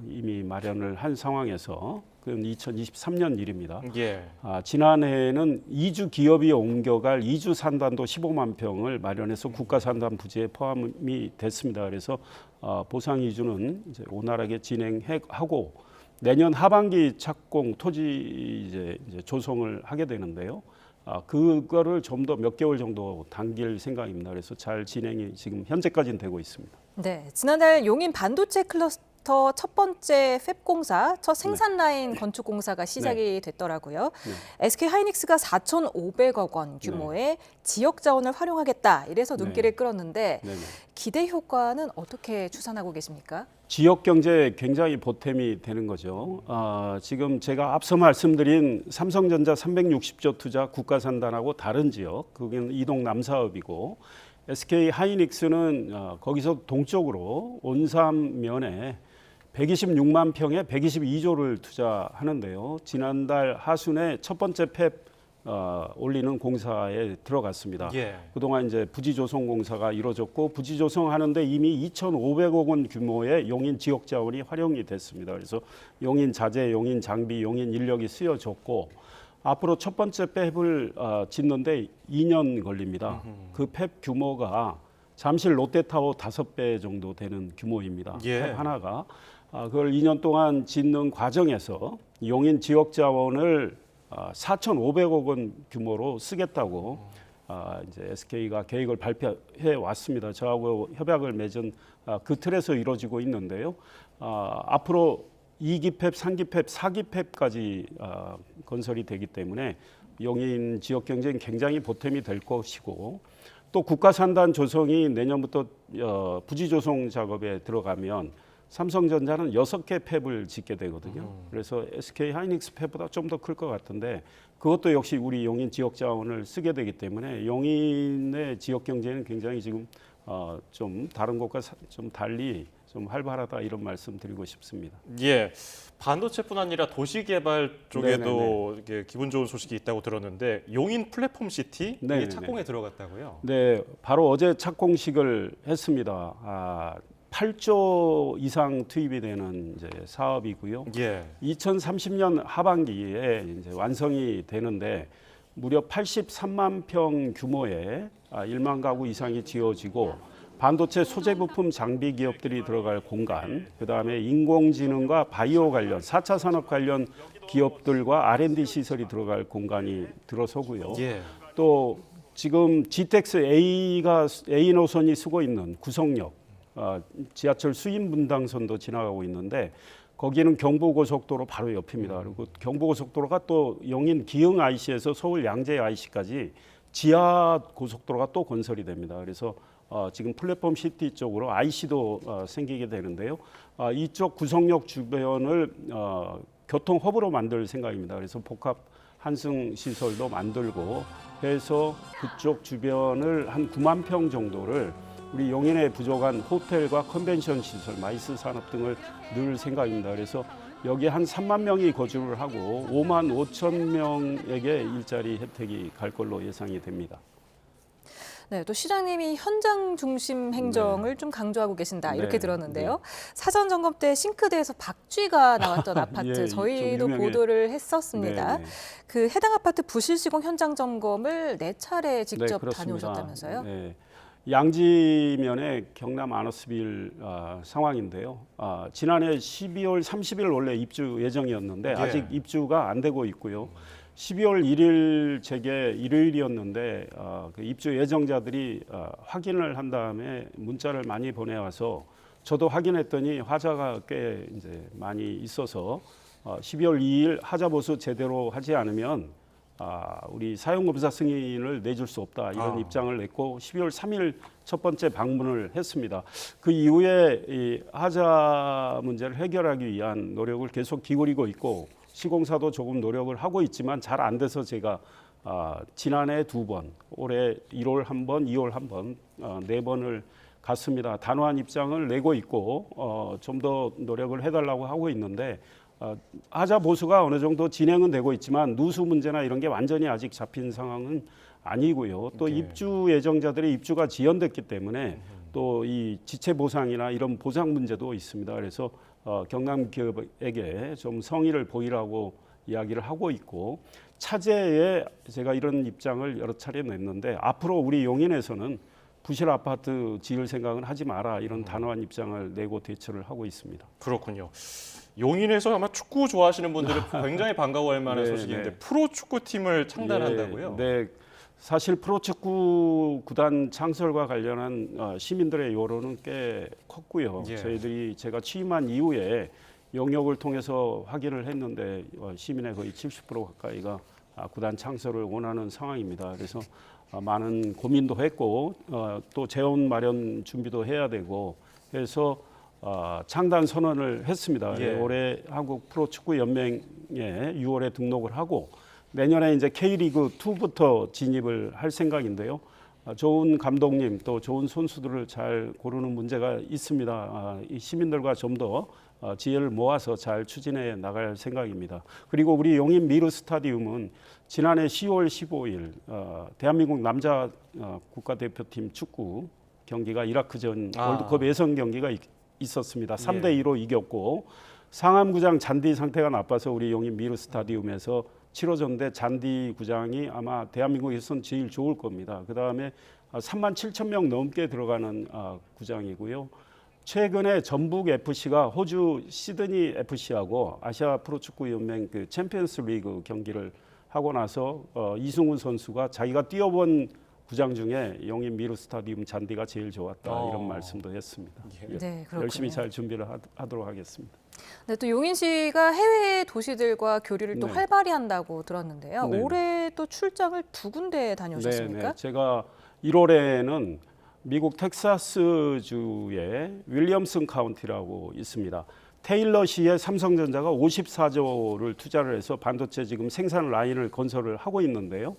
이미 마련을 한 상황에서, 그건 2023년 일입니다. 예. 지난해에는 이주 기업이 옮겨갈 이주 산단도 15만 평을 마련해서 국가산단 부지에 포함이 됐습니다. 그래서 보상 이주는 이제 원활하게 진행하고, 내년 하반기 착공 토지 이제 조성을 하게 되는데요. 그거를 좀 더 몇 개월 정도 당길 생각입니다. 그래서 잘 진행이 지금 현재까지는 되고 있습니다. 네, 지난달 용인 반도체 클러스터 첫 번째 팹 공사, 첫 생산 라인 건축 공사가 시작이 됐더라고요. SK 하이닉스가 4,500억 원 규모의 지역 자원을 활용하겠다, 이래서 눈길을 끌었는데 기대 효과는 어떻게 추산하고 계십니까? 지역 경제에 굉장히 보탬이 되는 거죠. 지금 제가 앞서 말씀드린 삼성전자 360조 투자 국가산단하고 다른 지역, 그게 이동 남사업이고, SK 하이닉스는 거기서 동쪽으로 온삼면에 126만 평에 122조를 투자하는데요. 지난달 하순에 첫 번째 팹 올리는 공사에 들어갔습니다. 예. 그동안 이제 부지 조성 공사가 이루어졌고, 부지 조성하는데 이미 2,500억 원 규모의 용인 지역 자원이 활용이 됐습니다. 그래서 용인 자재, 용인 장비, 용인 인력이 쓰여졌고, 앞으로 첫 번째 팹을 짓는데 2년 걸립니다. 그 팹 규모가 잠실 롯데타워 5배 정도 되는 규모입니다. 예. 팹 하나가. 그걸 2년 동안 짓는 과정에서 용인 지역 자원을 4,500억 원 규모로 쓰겠다고 이제 SK가 계획을 발표해 왔습니다. 저하고 협약을 맺은 그 틀에서 이루어지고 있는데요. 앞으로 2기 팹, 3기 팹, 4기 팹까지 건설이 되기 때문에 용인 지역 경제는 굉장히 보탬이 될 것이고, 또 국가산단 조성이 내년부터 부지 조성 작업에 들어가면 삼성전자는 6개 팹을 짓게 되거든요. 그래서 SK 하이닉스 팹보다 좀 더 클 것 같은데, 그것도 역시 우리 용인 지역 자원을 쓰게 되기 때문에 용인의 지역 경제는 굉장히 지금 좀 다른 곳과 좀 달리 좀 활발하다, 이런 말씀 드리고 싶습니다. 예, 반도체뿐 아니라 도시 개발 쪽에도 이게 기분 좋은 소식이 있다고 들었는데, 용인 플랫폼 시티 이게 착공에 들어갔다고요? 네, 바로 어제 착공식을 했습니다. 8조 이상 투입이 되는 이제 사업이고요. 2030년 하반기에 이제 완성이 되는데 무려 83만 평 규모의 1만 가구 이상이 지어지고 반도체 소재 부품 장비 기업들이 들어갈 공간, 그다음에 인공지능과 바이오 관련 4차 산업 관련 기업들과 R&D 시설이 들어갈 공간이 들어서고요. 또 지금 GTX A 노선이 쓰고 있는 구성역 지하철 수인 분당선도 지나가고 있는데 거기는 경부고속도로 바로 옆입니다. 그리고 경부고속도로가 또 용인 기흥 IC에서 서울 양재 IC까지 지하 고속도로가 또 건설이 됩니다. 그래서 지금 플랫폼 시티 쪽으로 IC도 생기게 되는데요. 이쪽 구성역 주변을 교통 허브로 만들 생각입니다. 그래서 복합 환승 시설도 만들고 해서 그쪽 주변을 한 9만 평 정도를 우리 용인에 부족한 호텔과 컨벤션 시설, 마이스 산업 등을 넣을 생각입니다. 그래서 여기 한 3만 명이 거주를 하고 5만 5천 명에게 일자리 혜택이 갈 걸로 예상이 됩니다. 네, 또 시장님이 현장 중심 행정을 좀 강조하고 계신다 이렇게 들었는데요. 사전 점검 때 싱크대에서 박쥐가 나왔던 아파트 저희도 보도를 했었습니다. 그 해당 아파트 부실 시공 현장 점검을 4차례 직접 다녀오셨다면서요? 네. 양지면의 경남 아너스빌 상황인데요. 지난해 12월 30일 원래 입주 예정이었는데 아직 입주가 안 되고 있고요. 12월 1일 제게 일요일이었는데 그 입주 예정자들이 확인을 한 다음에 문자를 많이 보내와서 저도 확인했더니 화자가 꽤 이제 많이 있어서 12월 2일 하자 보수 제대로 하지 않으면 우리 사용검사 승인을 내줄 수 없다 이런 입장을 냈고 12월 3일 첫 번째 방문을 했습니다. 그 이후에 이 하자 문제를 해결하기 위한 노력을 계속 기울이고 있고 시공사도 조금 노력을 하고 있지만 잘 안 돼서 제가 지난해 2번, 올해 1월 1번, 2월 1번, 4번을 갔습니다. 단호한 입장을 내고 있고 좀 더 노력을 해달라고 하고 있는데 하자 보수가 어느 정도 진행은 되고 있지만 누수 문제나 이런 게 완전히 아직 잡힌 상황은 아니고요. 또 입주 예정자들의 입주가 지연됐기 때문에 또 이 지체 보상이나 이런 보상 문제도 있습니다. 그래서 경남 기업에게 좀 성의를 보이라고 이야기를 하고 있고 차제에 제가 이런 입장을 여러 차례 냈는데 앞으로 우리 용인에서는 부실 아파트 지을 생각은 하지 마라 이런 단호한 입장을 내고 대처를 하고 있습니다. 그렇군요. 용인에서 아마 축구 좋아하시는 분들은 굉장히 반가워할 만한 소식인데 프로축구팀을 창단한다고요? 네. 사실 프로축구 구단 창설과 관련한 시민들의 여론은 꽤 컸고요. 저희들이 제가 취임한 이후에 영역을 통해서 확인을 했는데 시민의 거의 70% 가까이가 구단 창설을 원하는 상황입니다. 그래서 많은 고민도 했고 또 재원 마련 준비도 해야 되고 해서 창단 선언을 했습니다. 올해 한국 프로축구연맹에 6월에 등록을 하고 내년에 이제 K리그 2부터 진입을 할 생각인데요. 좋은 감독님 또 좋은 선수들을 잘 고르는 문제가 있습니다. 이 시민들과 좀 더 지혜를 모아서 잘 추진해 나갈 생각입니다. 그리고 우리 용인 미르 스타디움은 지난해 10월 15일 대한민국 남자 국가대표팀 축구 경기가 이라크전 월드컵 예선 경기가 있었습니다. 3대2로 이겼고 상암구장 잔디 상태가 나빠서 우리 용인 미르 스타디움에서 치러졌는데 잔디 구장이 아마 대한민국에서는 제일 좋을 겁니다. 그다음에 3만 7천 명 넘게 들어가는 구장이고요. 최근에 전북 FC가 호주 시드니 FC하고 아시아 프로축구연맹 그 챔피언스 리그 경기를 하고 나서 이승훈 선수가 자기가 뛰어본 구장 중에 용인 미르 스타디움 잔디가 제일 좋았다 이런 말씀도 했습니다. 네, 열심히 잘 준비를 하도록 하겠습니다. 네, 또 용인시가 해외 도시들과 교류를 또 활발히 한다고 들었는데요. 올해 또 출장을 2군데 다녀오셨습니까? 네, 제가 1월에는 미국 텍사스주의 윌리엄슨 카운티라고 있습니다. 테일러시의 삼성전자가 54조를 투자를 해서 반도체 지금 생산 라인을 건설을 하고 있는데요.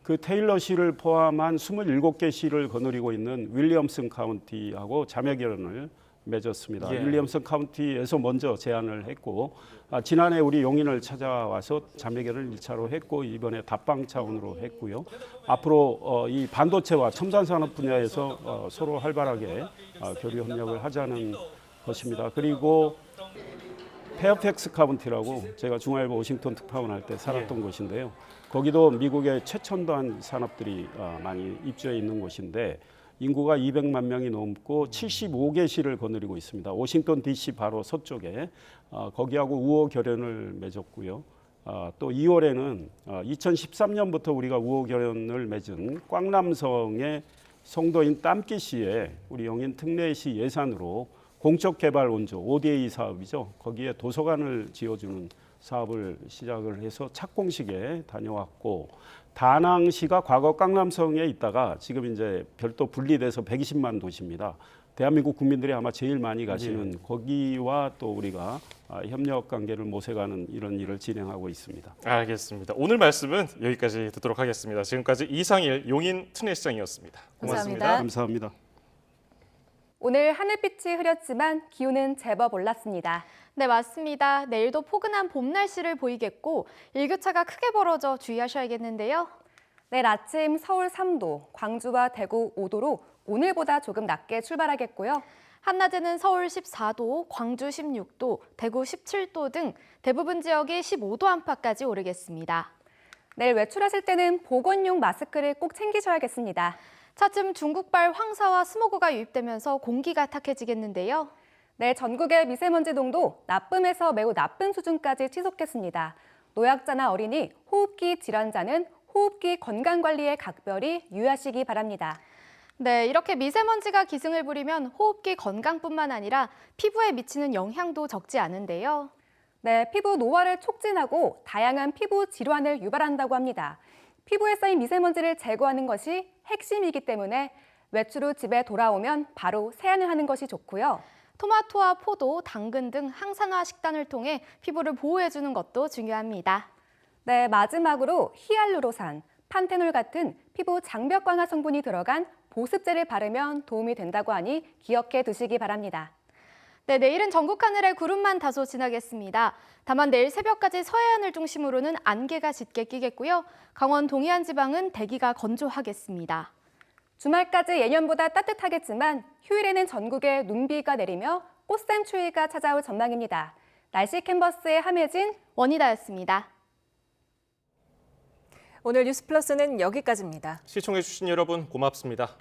그 테일러시를 포함한 27개 시를 거느리고 있는 윌리엄슨 카운티하고 자매결연을 맺었습니다. 예. 윌리엄슨 카운티에서 먼저 제안을 했고 지난해 우리 용인을 찾아와서 자매결을 1차로 했고 이번에 답방 차원으로 했고요. 앞으로 이 반도체와 첨단산업 분야에서 서로 활발하게 교류 협력을 하자는 것입니다. 그리고 페어팩스 카운티라고 제가 중앙일보 워싱턴 특파원 할 때 살았던 곳인데요. 거기도 미국의 최첨단 산업들이 많이 입주해 있는 곳인데 인구가 200만 명이 넘고 75개 시를 거느리고 있습니다. 워싱턴 DC 바로 서쪽에 거기하고 우호 결연을 맺었고요. 또 2월에는 2013년부터 우리가 우호 결연을 맺은 꽝남성의 성도인 땀기시에 우리 영인 특례시 예산으로 공적개발 원조 ODA 사업이죠. 거기에 도서관을 지어주는 사업을 시작을 해서 착공식에 다녀왔고 다낭시가 과거 깡남성에 있다가 지금 이제 별도 분리돼서 120만 도시입니다. 대한민국 국민들이 아마 제일 많이 가시는 거기와 또 우리가 협력 관계를 모색하는 이런 일을 진행하고 있습니다. 알겠습니다. 오늘 말씀은 여기까지 듣도록 하겠습니다. 지금까지 이상일 용인 특례시장이었습니다. 고맙습니다. 감사합니다. 오늘 하늘빛이 흐렸지만 기온은 제법 올랐습니다. 네, 맞습니다. 내일도 포근한 봄 날씨를 보이겠고 일교차가 크게 벌어져 주의하셔야겠는데요. 내일 아침 서울 3도, 광주와 대구 5도로 오늘보다 조금 낮게 출발하겠고요. 한낮에는 서울 14도, 광주 16도, 대구 17도 등 대부분 지역이 15도 안팎까지 오르겠습니다. 내일 외출하실 때는 보건용 마스크를 꼭 챙기셔야겠습니다. 차츰 중국발 황사와 스모그가 유입되면서 공기가 탁해지겠는데요. 내일 전국의 미세먼지 농도 나쁨에서 매우 나쁜 수준까지 치솟겠습니다. 노약자나 어린이, 호흡기 질환자는 호흡기 건강관리에 각별히 유의하시기 바랍니다. 네, 이렇게 미세먼지가 기승을 부리면 호흡기 건강뿐만 아니라 피부에 미치는 영향도 적지 않은데요. 네, 피부 노화를 촉진하고 다양한 피부 질환을 유발한다고 합니다. 피부에 쌓인 미세먼지를 제거하는 것이 핵심이기 때문에 외출 후 집에 돌아오면 바로 세안을 하는 것이 좋고요. 토마토와 포도, 당근 등 항산화 식단을 통해 피부를 보호해주는 것도 중요합니다. 네, 마지막으로 히알루로산, 판테놀 같은 피부 장벽 강화 성분이 들어간 보습제를 바르면 도움이 된다고 하니 기억해 두시기 바랍니다. 네, 내일은 전국 하늘에 구름만 다소 지나겠습니다. 다만 내일 새벽까지 서해안을 중심으로는 안개가 짙게 끼겠고요. 강원 동해안 지방은 대기가 건조하겠습니다. 주말까지 예년보다 따뜻하겠지만 휴일에는 전국에 눈비가 내리며 꽃샘추위가 찾아올 전망입니다. 날씨 캔버스의 함혜진, 원희다였습니다. 오늘 뉴스플러스는 여기까지입니다. 시청해주신 여러분 고맙습니다.